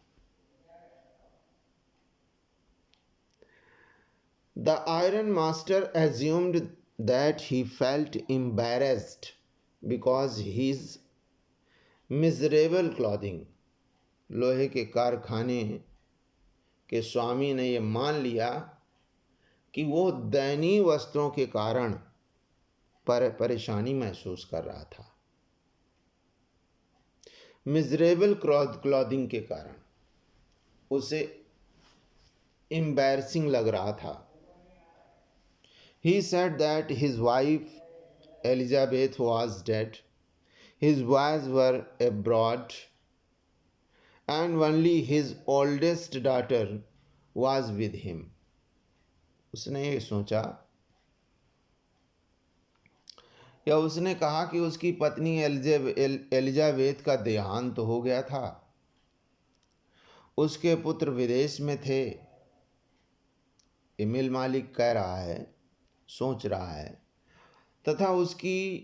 Speaker 1: The Iron Master assumed that he felt embarrassed because his miserable clothing. लोहे के कारखाने के स्वामी ने यह मान लिया कि वो दयनीय वस्त्रों के कारण परेशानी महसूस कर रहा था। मिजरेबल क्लॉथिंग के कारण उसे एम्बैरसिंग लग रहा था। He said that his wife Elizabeth was dead. His wives were abroad, and only his oldest daughter was with him. उसने ये सोचा या उसने कहा कि उसकी पत्नी एलिजाबेथ का देहांत तो हो गया था, उसके पुत्र विदेश में थे। मिल मालिक कह रहा है, सोच रहा है, तथा उसकी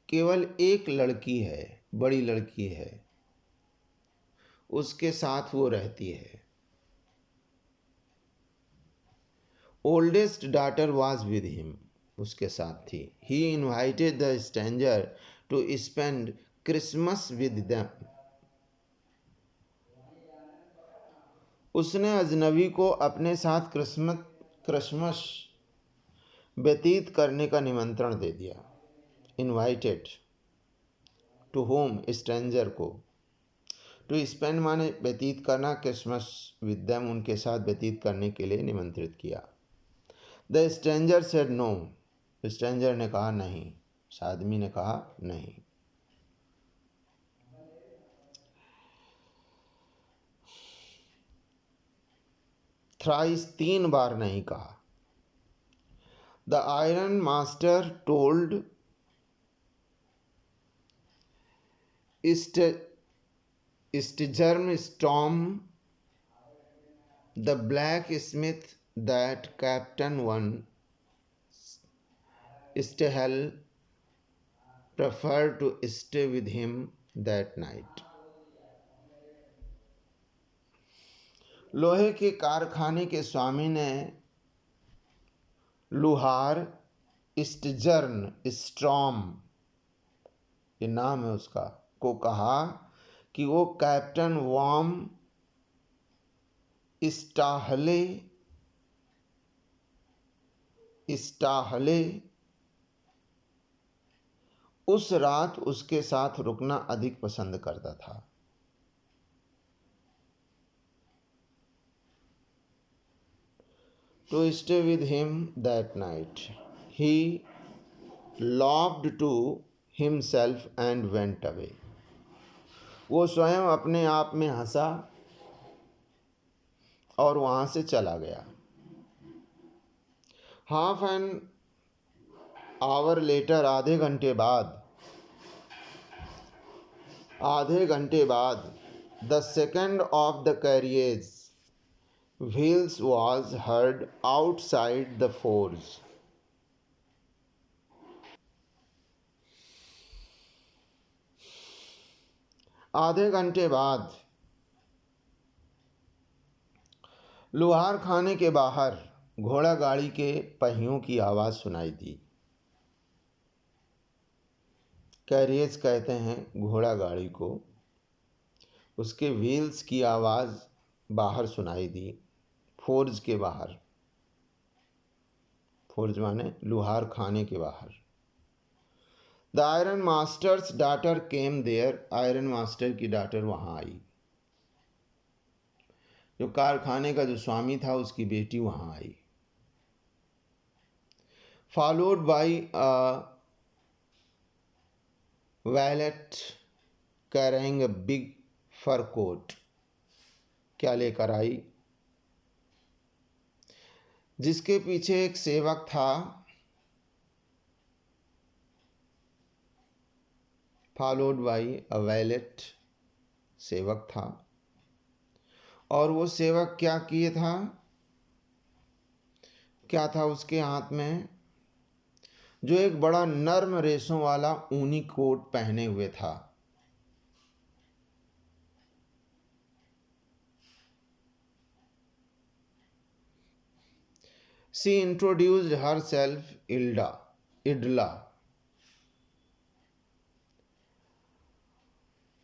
Speaker 1: केवल एक लड़की है, बड़ी लड़की है, उसके साथ वो रहती है। Oldest daughter was with him, उसके साथ थी। He invited the stranger to spend Christmas with them. उसने अजनबी को अपने साथ क्रिसमस व्यतीत करने का निमंत्रण दे दिया। इन्वाइटेड टू होम, स्ट्रेंजर को। टू स्पेंड माने व्यतीत करना, क्रिसमस विद देम उनके साथ व्यतीत करने के लिए निमंत्रित किया। The stranger said no, stranger ने कहा नहीं, उस आदमी ने कहा नहीं। थ्राइस, 3 बार नहीं कहा। The iron master told Stjernstrom the blacksmith that Captain Van Stahel preferred to stay with him that night. लोहे के कारखाने के स्वामी ने लुहार स्टिजर्न स्ट्रॉम, ये नाम है उसका, को कहा कि वो कैप्टन वॉम स्टाहले उस रात उसके साथ रुकना अधिक पसंद करता था। To stay with him that night. He laughed to himself and went away. वो स्वयं अपने आप में हंसा और वहाँ से चला गया। हाफ एन आवर लेटर, आधे घंटे बाद the second of the carriage wheels was heard outside the forge. आधे घंटे बाद लोहार खाने के बाहर घोड़ा गाड़ी के पहियों की आवाज़ सुनाई दी। कैरियज कहते हैं घोड़ा गाड़ी को। उसके व्हील्स की आवाज़ बाहर सुनाई दी, फोर्ज के बाहर। फोर्ज माने लोहार खाने के बाहर। The iron master's daughter came there, iron master की डॉटर वहाँ आई। जो कारखाने का जो स्वामी था उसकी बेटी वहाँ आई। Followed by valet carrying a big fur coat, क्या लेकर आई? जिसके पीछे एक सेवक था। फॉलोड बाई अ वैलेट, सेवक था। और वो सेवक क्या था उसके हाथ में? जो एक बड़ा नर्म रेशों वाला ऊनी कोट पहने हुए था। She introduced herself Edla.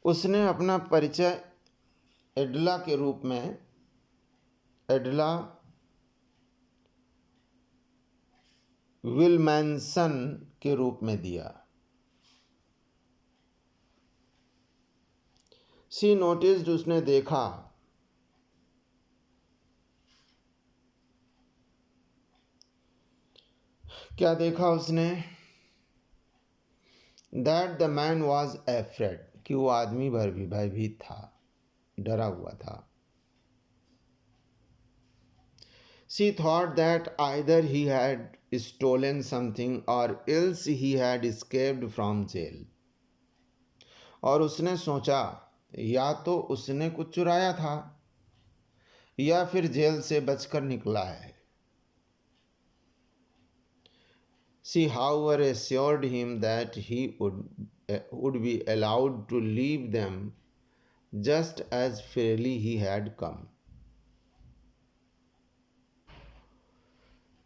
Speaker 1: उसने अपना परिचय एडला के रूप में, एडला विलमैनसन के रूप में दिया। शी नोटिस्ड, उसने देखा। क्या देखा उसने? That the man was afraid, कि वो आदमी भर भी भयभीत था, डरा हुआ था. She thought that either he had stolen something और else he had escaped from jail. और उसने सोचा या तो उसने कुछ चुराया था या फिर जेल से बचकर निकला है. She, however, assured him that he would be allowed to leave them just as freely he had come.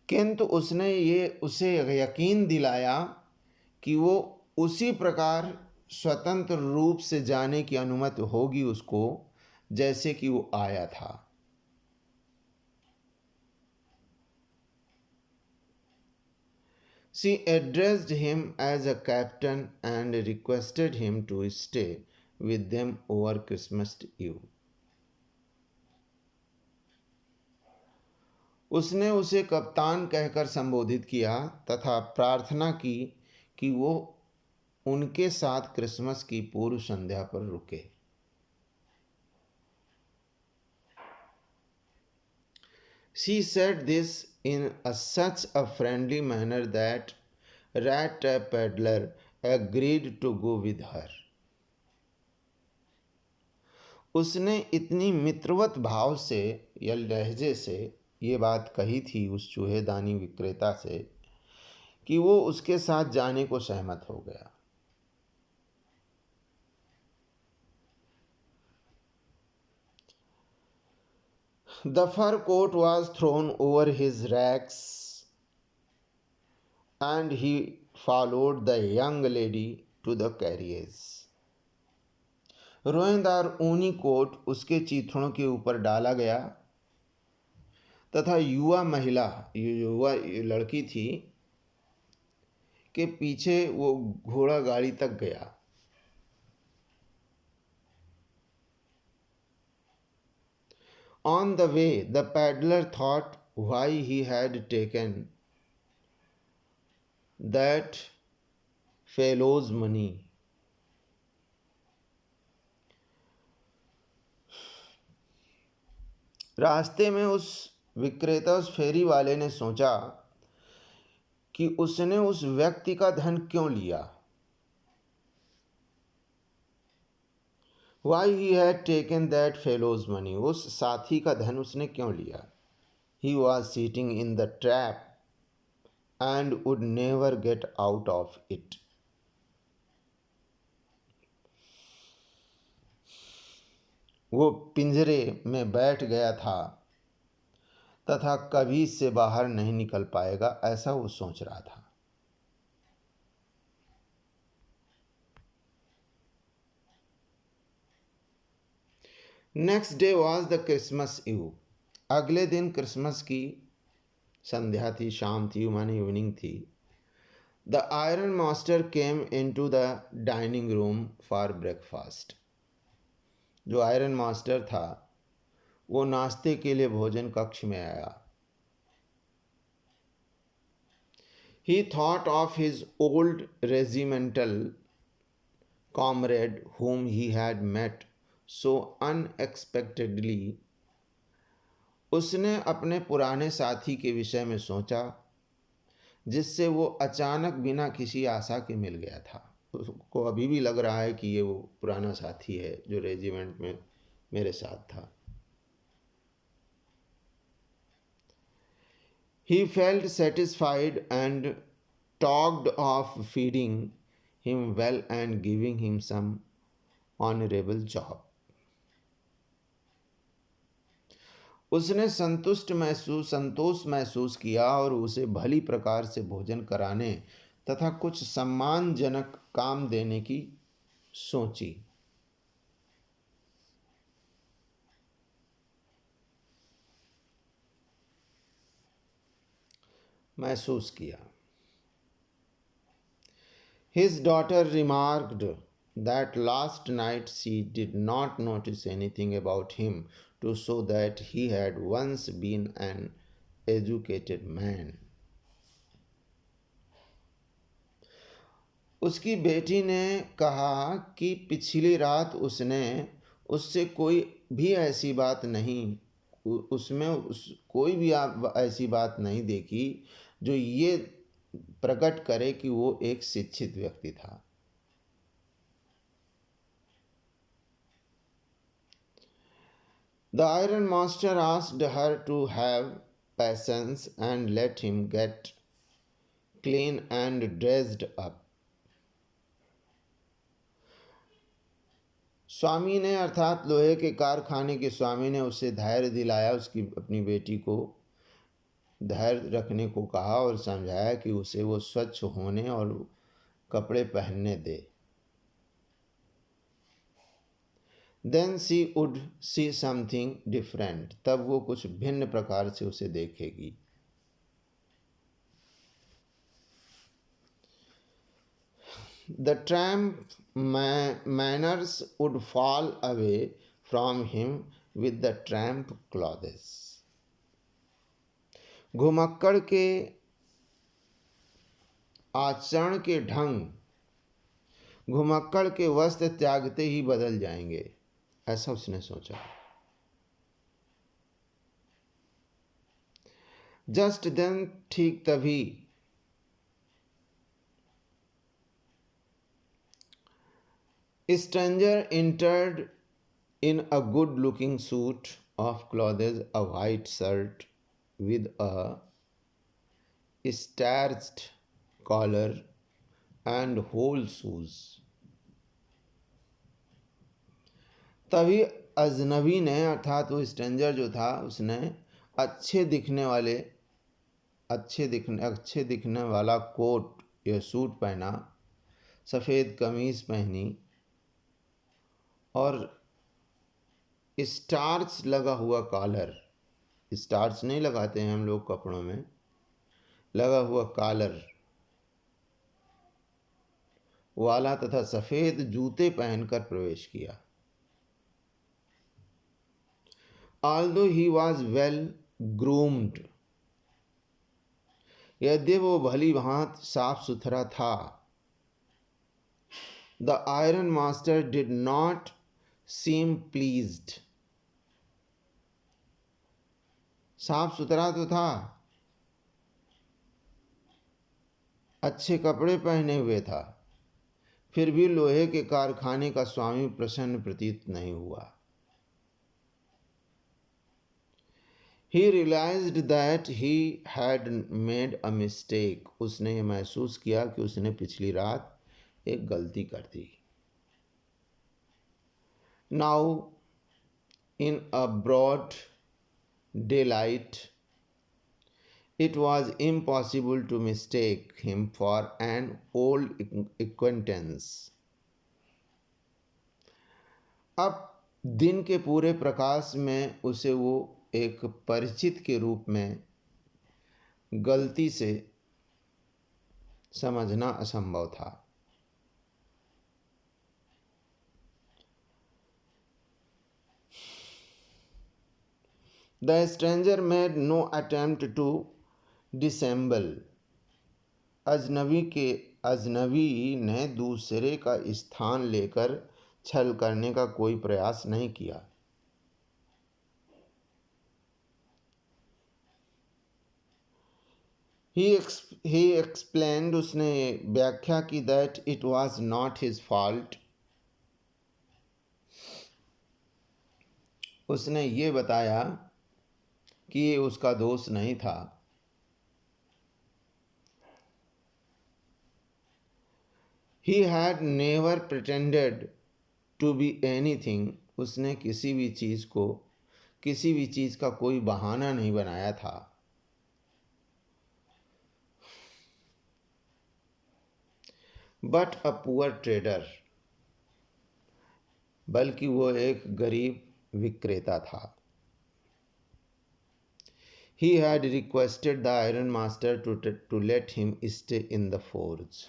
Speaker 1: किंतु उसने ये उसे यकीन दिलाया कि वो उसी प्रकार स्वतंत्र रूप से जाने की अनुमति होगी उसको जैसे कि वो आया था. She addressed him as a captain and requested him to stay with them over Christmas Eve. उसने उसे कप्तान कहकर संबोधित किया तथा प्रार्थना की कि वो उनके साथ क्रिसमस की पूर्व संध्या पर रुके. She said this in such a friendly manner that Rat Peddler agreed to go with her. उसने इतनी मित्रवत भाव से या लहजे से ये बात कही थी उस चूहेदानी विक्रेता से कि वो उसके साथ जाने को सहमत हो गया. The fur coat was thrown over his racks and he followed the young lady to the carriage. रोएदार ऊनी कोट उसके चीथड़ों के ऊपर डाला गया तथा युवा महिला, युवा लड़की थी, के पीछे वो घोड़ा गाड़ी तक गया. On the way, the peddler thought why he had taken that fellow's money. रास्ते में उस विक्रेता, उस फेरी वाले ने सोचा कि उसने उस व्यक्ति का धन क्यों लिया. Why he had taken that fellow's money, उस साथी का धन उसने क्यों लिया. He was sitting in the trap and would never get out of it. वो पिंजरे में बैठ गया था तथा कभी इससे बाहर नहीं निकल पाएगा, ऐसा वो सोच रहा था. Next day was the Christmas eve. अगले दिन क्रिसमस की संध्या थी, शाम थी, माने इवनिंग थी. The iron master came into the dining room for breakfast. जो आयरन मास्टर था वो नाश्ते के लिए भोजन कक्ष में आया. He thought of his old regimental comrade whom he had met so unexpectedly. उसने अपने पुराने साथी के विषय में सोचा जिससे वो अचानक बिना किसी आशा के मिल गया था. उसको अभी भी लग रहा है कि ये वो पुराना साथी है जो रेजिमेंट में मेरे साथ था. He felt satisfied and talked of feeding him well and giving him some honorable job. उसने संतोष महसूस किया और उसे भली प्रकार से भोजन कराने तथा कुछ सम्मानजनक काम देने की सोची. महसूस किया. His daughter remarked that last night she did not notice anything about him to show that he had once been an educated man. उसकी बेटी ने कहा कि पिछली रात उसने उससे कोई भी ऐसी बात नहीं कोई भी ऐसी बात नहीं देखी जो ये प्रकट करे कि वो एक शिक्षित व्यक्ति था। The iron master asked her to have patience and let him get clean and dressed up. स्वामी ने अर्थात लोहे के कारखाने के स्वामी ने उसे धैर्य दिलाया, उसकी अपनी बेटी को धैर्य रखने को कहा और समझाया कि उसे वो स्वच्छ होने और कपड़े पहनने दे। Then she would see something different. तब वो कुछ भिन्न प्रकार से उसे देखेगी। The tramp manners would fall away from him with the tramp clothes. घुमक्कड़ के आचरण के ढंग घुमक्कड़ के वस्त्र त्यागते ही बदल जाएंगे, ऐसा उसने सोचा। जस्ट देन, ठीक तभी, stranger entered in a good looking suit of clothes, a white shirt with a starched collar and whole shoes. तभी अजनबी ने अर्थात वो स्ट्रेंजर जो था उसने अच्छे दिखने वाला कोट या सूट पहना, सफ़ेद कमीज़ पहनी और स्टार्च लगा हुआ कॉलर, स्टार्च नहीं लगाते हैं हम लोग कपड़ों में, लगा हुआ कॉलर वाला तथा सफ़ेद जूते पहनकर प्रवेश किया। Although he was well groomed, यद्यपि वो भली भांति साफ सुथरा था, the iron master did not seem pleased. साफ सुथरा तो था, अच्छे कपड़े पहने हुए था, फिर भी लोहे के कारखाने का स्वामी प्रसन्न प्रतीत नहीं हुआ। He realized that he had made a mistake. उसने ये महसूस किया कि उसने पिछली रात एक गलती कर दी। Now, in a broad daylight, it was impossible to mistake him for an old acquaintance. अब दिन के पूरे प्रकाश में उसे वो एक परिचित के रूप में गलती से समझना असंभव था। The stranger made no attempt to dissemble. अजनबी ने दूसरे का स्थान लेकर छल करने का कोई प्रयास नहीं किया। He explained, उसने व्याख्या की that it was not his fault. उसने ये बताया कि ये उसका दोष नहीं था। He had never pretended to be anything. उसने किसी भी चीज़ का कोई बहाना नहीं बनाया था। But a poor trader, बल्कि वो एक गरीब विक्रेता था। He had requested the iron master to let him stay in the forge.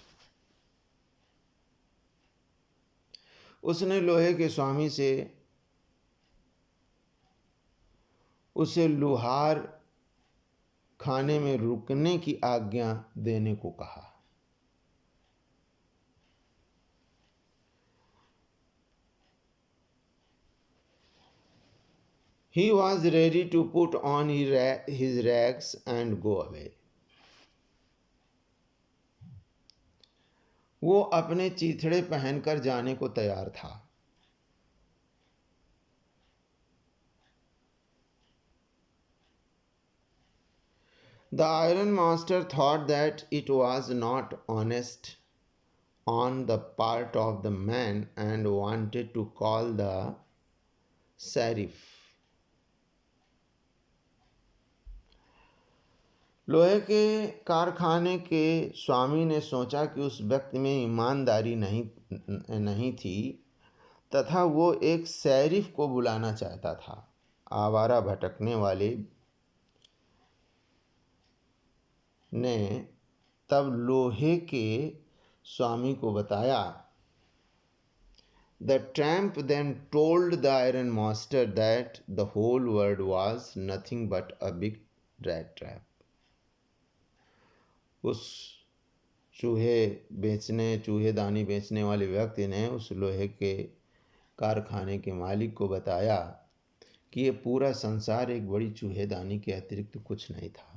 Speaker 1: उसने लोहे के स्वामी से उसे लुहार खाने में रुकने की आज्ञा देने को कहा। He was ready to put on his rags and go away. वो अपने चीथड़े पहनकर जाने को तैयार था. The iron master thought that it was not honest on the part of the man and wanted to call the sheriff. लोहे के कारखाने के स्वामी ने सोचा कि उस व्यक्ति में ईमानदारी नहीं थी तथा वो एक शरीफ को बुलाना चाहता था. आवारा भटकने वाले ने तब लोहे के स्वामी को बताया. The tramp then told the iron master that the whole world was nothing but a big rat trap. उस चूहेदानी बेचने वाले व्यक्ति ने उस लोहे के कारखाने के मालिक को बताया कि ये पूरा संसार एक बड़ी चूहेदानी के अतिरिक्त कुछ नहीं था.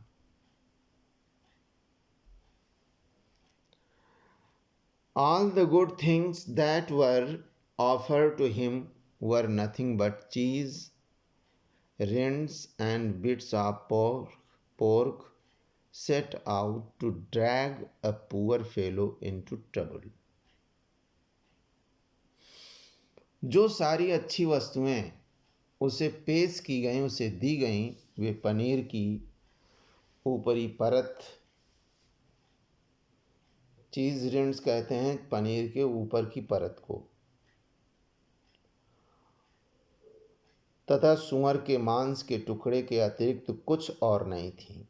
Speaker 1: All the good things that were offered to him were nothing but cheese, rinds, and bits of pork set out to drag a poor fellow into trouble. जो सारी अच्छी वस्तुएं उसे पेश की गईं, उसे दी गईं, वे पनीर की ऊपरी परत, चीज रिंड्स कहते हैं पनीर के ऊपर की परत को, तथा सुअर के मांस के टुकड़े के अतिरिक्त कुछ और नहीं थी,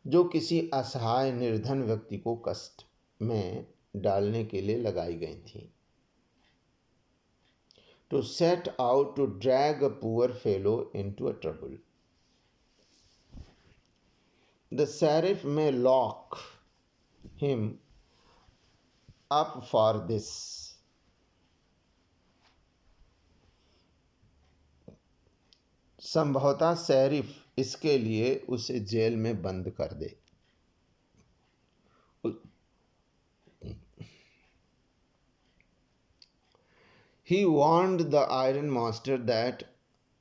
Speaker 1: जो किसी असहाय निर्धन व्यक्ति को कष्ट में डालने के लिए लगाई गई थी. To set out to drag a poor fellow into a trouble. The sheriff may lock him up for this. संभवतः शरीफ इसके लिए उसे जेल में बंद कर दे. He warned the iron master that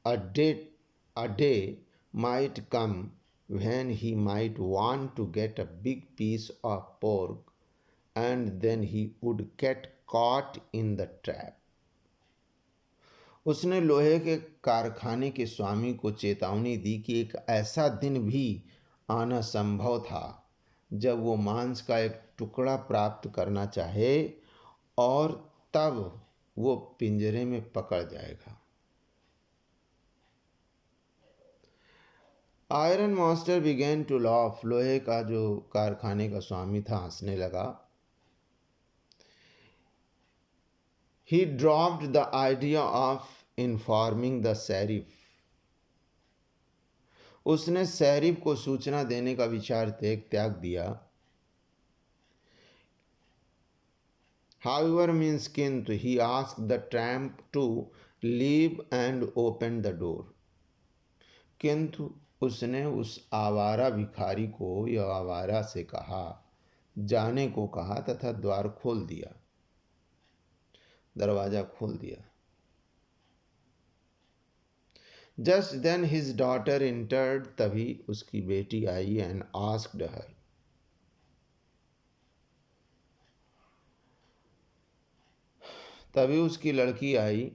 Speaker 1: a day might come when he might want to get a big piece of pork, and then he would get caught in the trap. उसने लोहे के कारखाने के स्वामी को चेतावनी दी कि एक ऐसा दिन भी आना संभव था जब वो मांस का एक टुकड़ा प्राप्त करना चाहे और तब वो पिंजरे में पकड़ जाएगा. Iron master began to laugh. लोहे का जो कारखाने का स्वामी था हंसने लगा. He dropped the idea of informing the sheriff. उसने शरीफ को सूचना देने का विचार त्याग दिया. However, means किंतु he asked the tramp to leave and open the door. किंतु उसने उस आवारा भिखारी को या आवारा से कहा, जाने को कहा तथा द्वार खोल दिया, दरवाजा खोल दिया. Just then his daughter entered. तभी उसकी बेटी आई and asked her. तभी उसकी लड़की आई.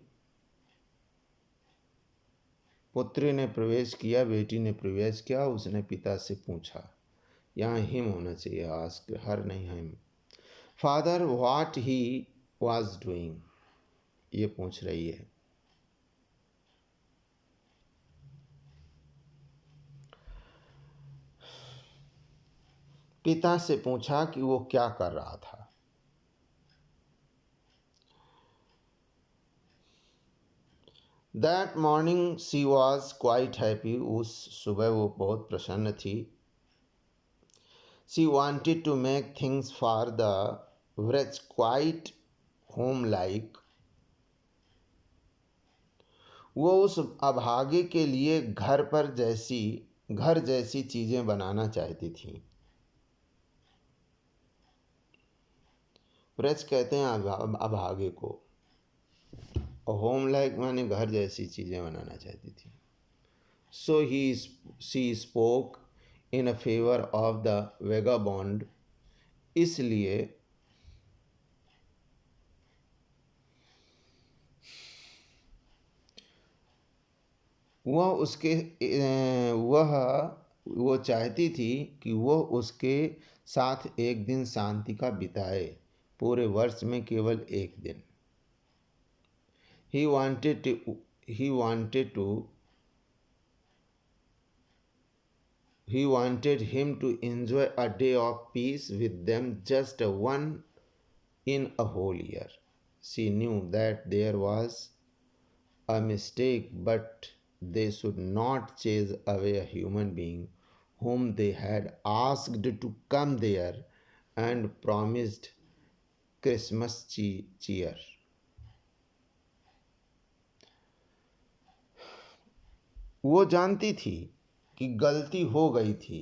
Speaker 1: पुत्री ने प्रवेश किया, बेटी ने प्रवेश किया. उसने पिता से पूछा, यहाँ हिम होना चाहिए, आस्क्ड हर नहीं him. Father what he was doing, ये पूछ रही है. पिता से पूछा कि वो क्या कर रहा था. That morning she was quite happy. उस सुबह वो बहुत प्रसन्न थी. She wanted to make things for the wretch quite home-like. वो उस अभागे के लिए घर जैसी चीजें बनाना चाहती थी। ब्रज कहते हैं अभागे को, और होम लाइक माने घर जैसी चीजें बनाना चाहती थी। So she spoke in favour of the vagabond, इसलिए वो चाहती थी कि वह उसके साथ एक दिन शांति का बिताए, पूरे वर्ष में केवल एक दिन। He wanted to he wanted to he wanted him to enjoy a day of peace with them, just one in a whole year. She knew that there was a mistake, but they should not chase away a human being whom they had asked to come there and promised Christmas cheer. वो जानती थी कि गलती हो गई थी,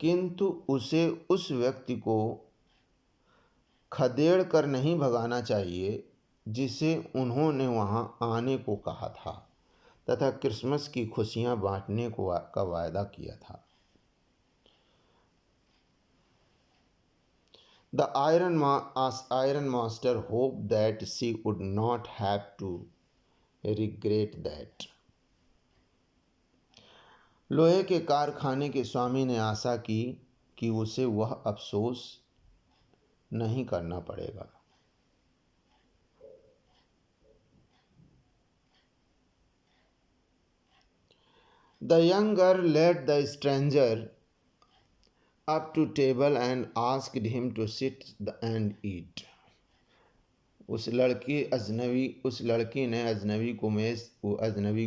Speaker 1: किंतु उसे उस व्यक्ति को खदेड़ कर नहीं भगाना चाहिए जिसे उन्होंने वहां आने को कहा था तथा क्रिसमस की खुशियां बांटने का वायदा किया था। The Iron Master hoped that she would not have to regret that. लोहे के कारखाने के स्वामी ने आशा की कि उसे वह अफसोस नहीं करना पड़ेगा। The young girl led the stranger up to table and asked him to sit and eat. उस लड़की ने अजनबी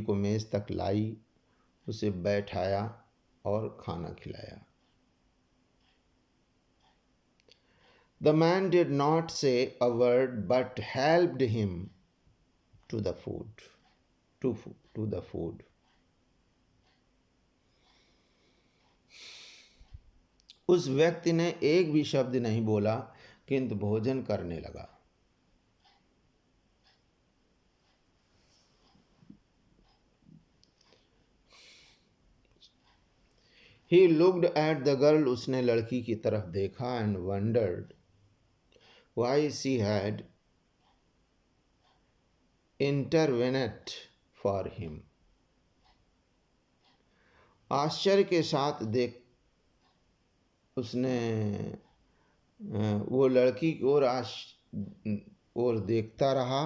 Speaker 1: को मेज तक लाई, उसे बैठाया और खाना खिलाया। The man did not say a word but helped him to the food. उस व्यक्ति ने एक भी शब्द नहीं बोला, किंतु भोजन करने लगा। He looked at the girl, उसने लड़की की तरफ देखा, and wondered why she had intervened for him. आश्चर्य के साथ उसने वो लड़की की ओर देखता रहा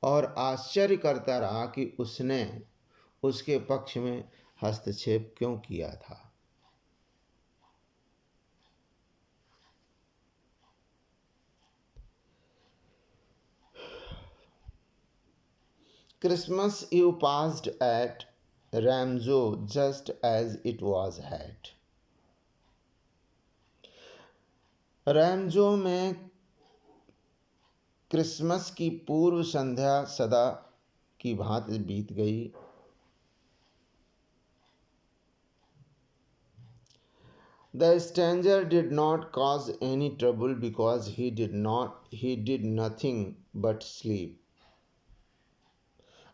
Speaker 1: और आश्चर्य करता रहा कि उसने उसके पक्ष में हस्तक्षेप क्यों किया था। Christmas Eve passed at Ramsau just as it was had. रैमजो में क्रिसमस की पूर्व संध्या सदा की भांति बीत गई। The stranger did not cause any trouble because he did nothing but sleep.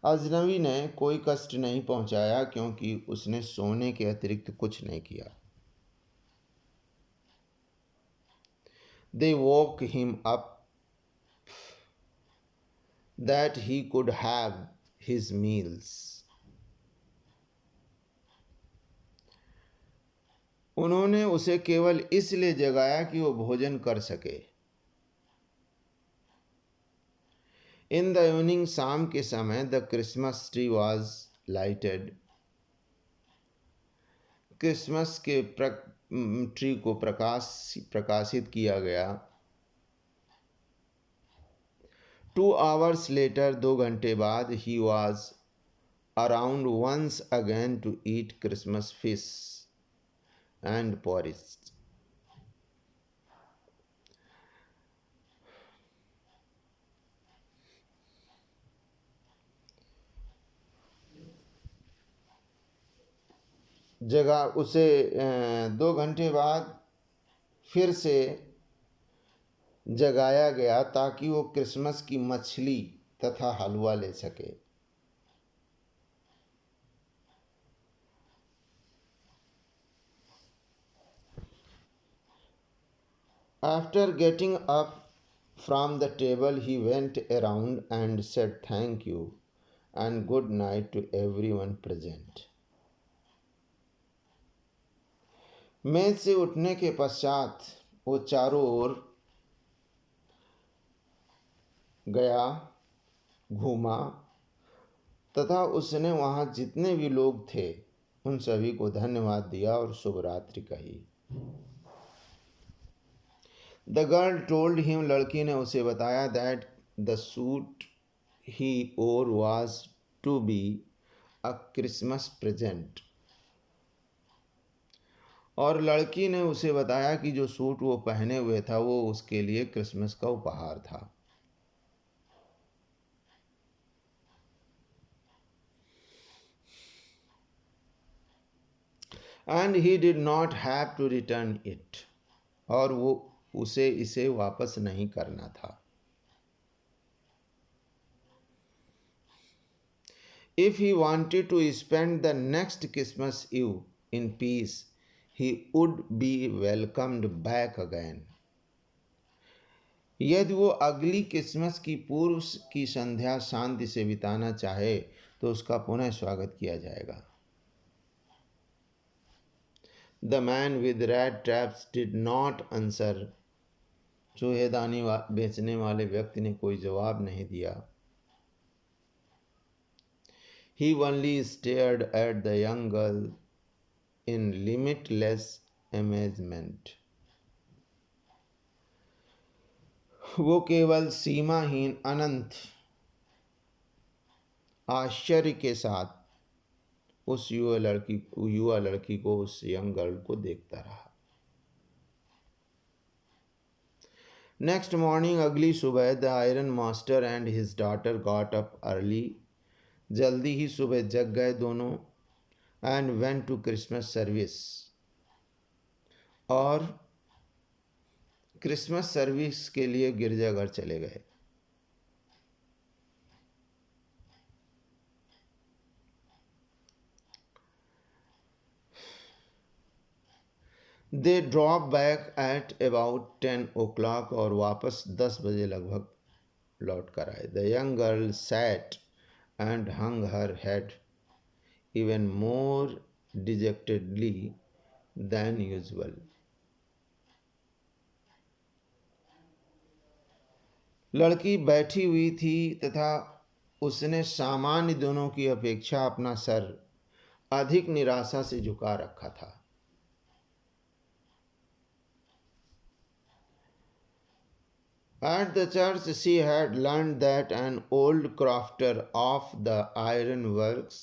Speaker 1: अजनबी ने कोई कष्ट नहीं पहुंचाया क्योंकि उसने सोने के अतिरिक्त कुछ नहीं किया। They woke him up that he could have his meals. उन्होंने उसे केवल इसलिए जगाया कि वो भोजन कर सके। In the evening, शाम के समय, the Christmas tree was lighted. Christmas के ट्री को प्रकाशित किया गया। 2 hours later, 2 घंटे बाद, he was around once again to eat Christmas fish and porridge. उसे 2 घंटे बाद फिर से जगाया गया ताकि वो क्रिसमस की मछली तथा हलवा ले सके। After getting up from the table, he went around and said thank you and good night to everyone present. मेज से उठने के पश्चात वो चारों ओर गया, घूमा तथा उसने वहाँ जितने भी लोग थे उन सभी को धन्यवाद दिया और शुभ रात्रि कही। द गर्ल टोल्ड हिम, लड़की ने उसे बताया, that the suit he or was to be a Christmas present. और लड़की ने उसे बताया कि जो सूट वो पहने हुए था वो उसके लिए क्रिसमस का उपहार था। And he did not have to return it, और वो उसे इसे वापस नहीं करना था। If he wanted to spend the next Christmas eve in peace, he would be welcomed back again. यदि वो अगली क्रिसमस की पूर्व की संध्या शांति से बिताना चाहे तो उसका पुनः स्वागत किया जाएगा। The man with rat traps did not answer. चूहेदानी बेचने वाले व्यक्ति ने कोई जवाब नहीं दिया। He only stared at the young girl in limitless amazement. वो केवल सीमाहीन अनंत आश्चर्य के साथ उस युवा लड़की को, उस यंग गर्ल को देखता रहा। नेक्स्ट मॉर्निंग, अगली सुबह, the iron master and his daughter got up early. जल्दी ही सुबह जग गए दोनों। And went to Christmas service, और क्रिसमस सर्विस के लिए गिरजाघर चले गए। They drop back at about 10 o'clock, और वापस 10 बजे लगभग लौट कर आए। The young girl sat and hung her head even more dejectedly than usual. लड़की बैठी हुई थी तथा उसने सामान्य दिनों की अपेक्षा अपना सर अधिक निराशा से झुका रखा था। At the church, she had learned that an old crofter of the ironworks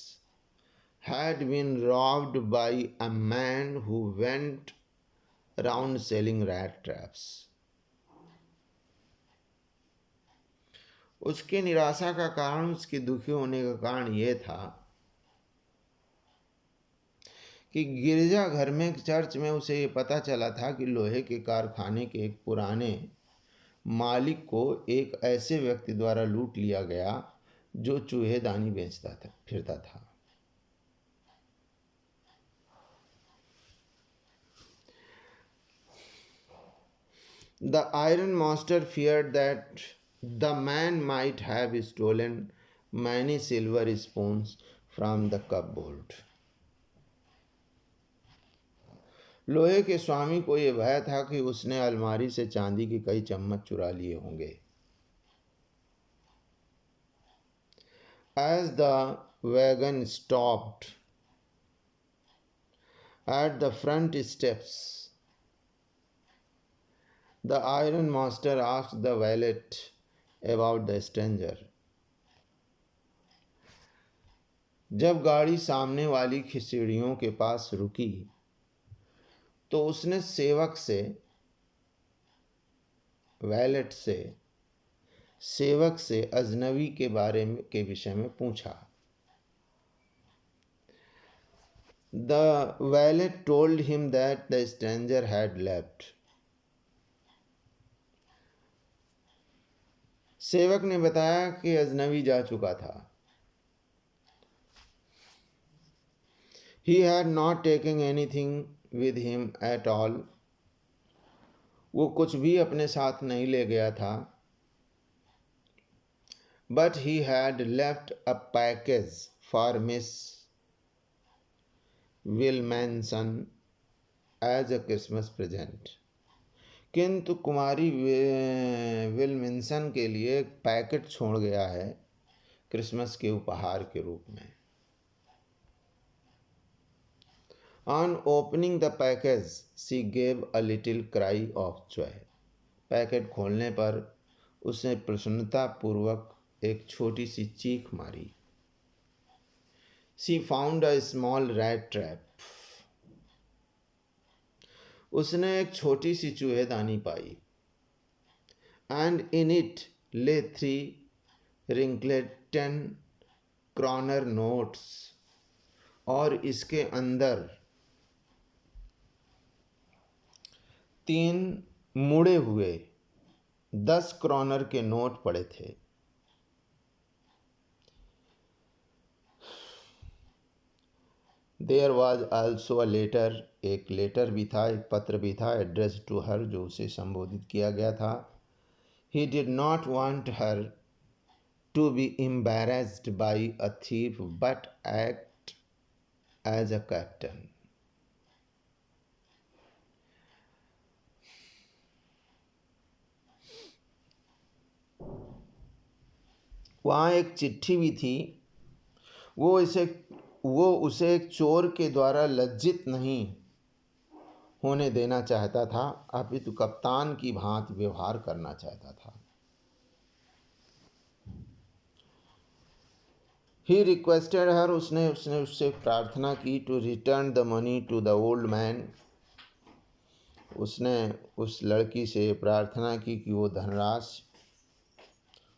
Speaker 1: had been robbed by a man who went around selling rat traps. उसके निराशा का कारण, उसके दुखी होने का कारण यह था कि गिरजाघर में, चर्च में उसे ये पता चला था कि लोहे के कारखाने के एक पुराने मालिक को एक ऐसे व्यक्ति द्वारा लूट लिया गया जो चूहेदानी बेचता था, फिरता था। The iron master feared that the man might have stolen many silver spoons from the cupboard. लोहे के स्वामी को यह भय था कि उसने अलमारी से चांदी के कई चम्मच चुरा लिए होंगे। As the wagon stopped at the front steps, the iron master asked the valet about the stranger. जब गाड़ी सामने वाली सीढ़ियों के पास रुकी तो उसने सेवक से, वैलेट से, सेवक से अजनबी के बारे में, के विषय में पूछा। The valet told him that the stranger had left. सेवक ने बताया कि अजनबी जा चुका था. He had not taken anything with him at all. वो कुछ भी अपने साथ नहीं ले गया था. But he had left a package for Miss Wilmanson as a Christmas present. किंतु कुमारी विलमिंसन के लिए एक पैकेट छोड़ गया है क्रिसमस के उपहार के रूप में. On opening the package, she gave a little cry of joy. Packet खोलने पर उसने प्रसन्नता पूर्वक एक छोटी सी चीख मारी. She found a small rat trap. उसने एक छोटी सी चूहेदानी पाई. And in it lay 3 wrinkled 10 kroner notes. और इसके अंदर 3 मुड़े हुए 10 क्रोनर के नोट पड़े थे. There was also a letter. एक लेटर भी था, एक पत्र भी था, addressed to her, जो उसे संबोधित किया गया था. He did not want her to be embarrassed by a thief but act as a captain. वहाँ एक चिट्ठी भी थी. वो उसे एक चोर के द्वारा लज्जित नहीं होने देना चाहता था, अपितु कप्तान की भांति व्यवहार करना चाहता था. He requested her, उसने उससे प्रार्थना की, to return the money to the old man. उसने उस लड़की से प्रार्थना की कि वो धनराशि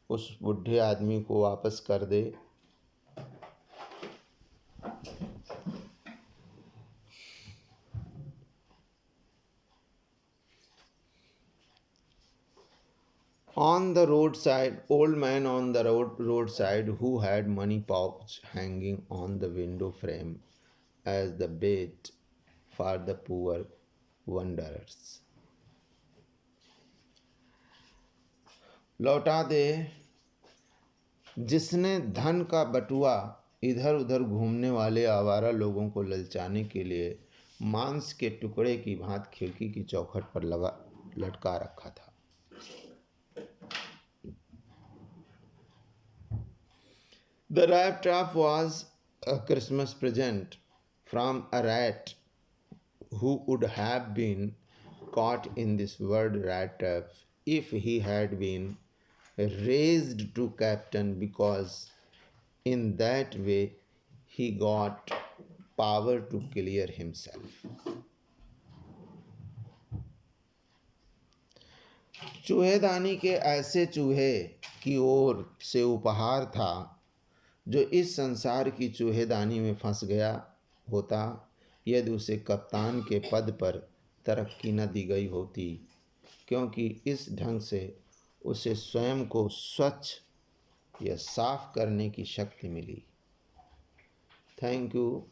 Speaker 1: उस बुढ़े आदमी को वापस कर दे. On the roadside, old man on the roadside who had money pouch hanging on the window frame as the bait for the poor wanderers. लौटा दे. जिसने धन का बटुआ इधर उधर घूमने वाले आवारा लोगों को ललचाने के लिए मांस के टुकड़े की भांति खिड़की की चौखट पर लटका रखा था. The rat trap was a Christmas present from a rat who would have been caught in this word rat trap if he had been raised to captain, because in that way he got power to clear himself. चूहेदानी के ऐसे चूहे की ओर से उपहार था जो इस संसार की चूहेदानी में फंस गया होता यदि उसे कप्तान के पद पर तरक्की न दी गई होती, क्योंकि इस ढंग से उसे स्वयं को स्वच्छ या साफ करने की शक्ति मिली. Thank you.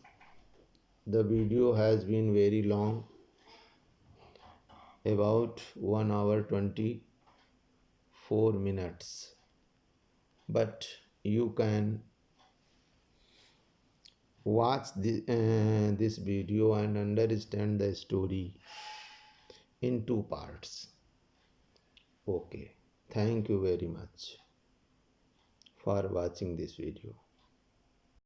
Speaker 1: The video has been very long, about 1 hour 24 minutes, but you can watch this video and understand the story in 2 parts. Okay, thank you very much for watching this video.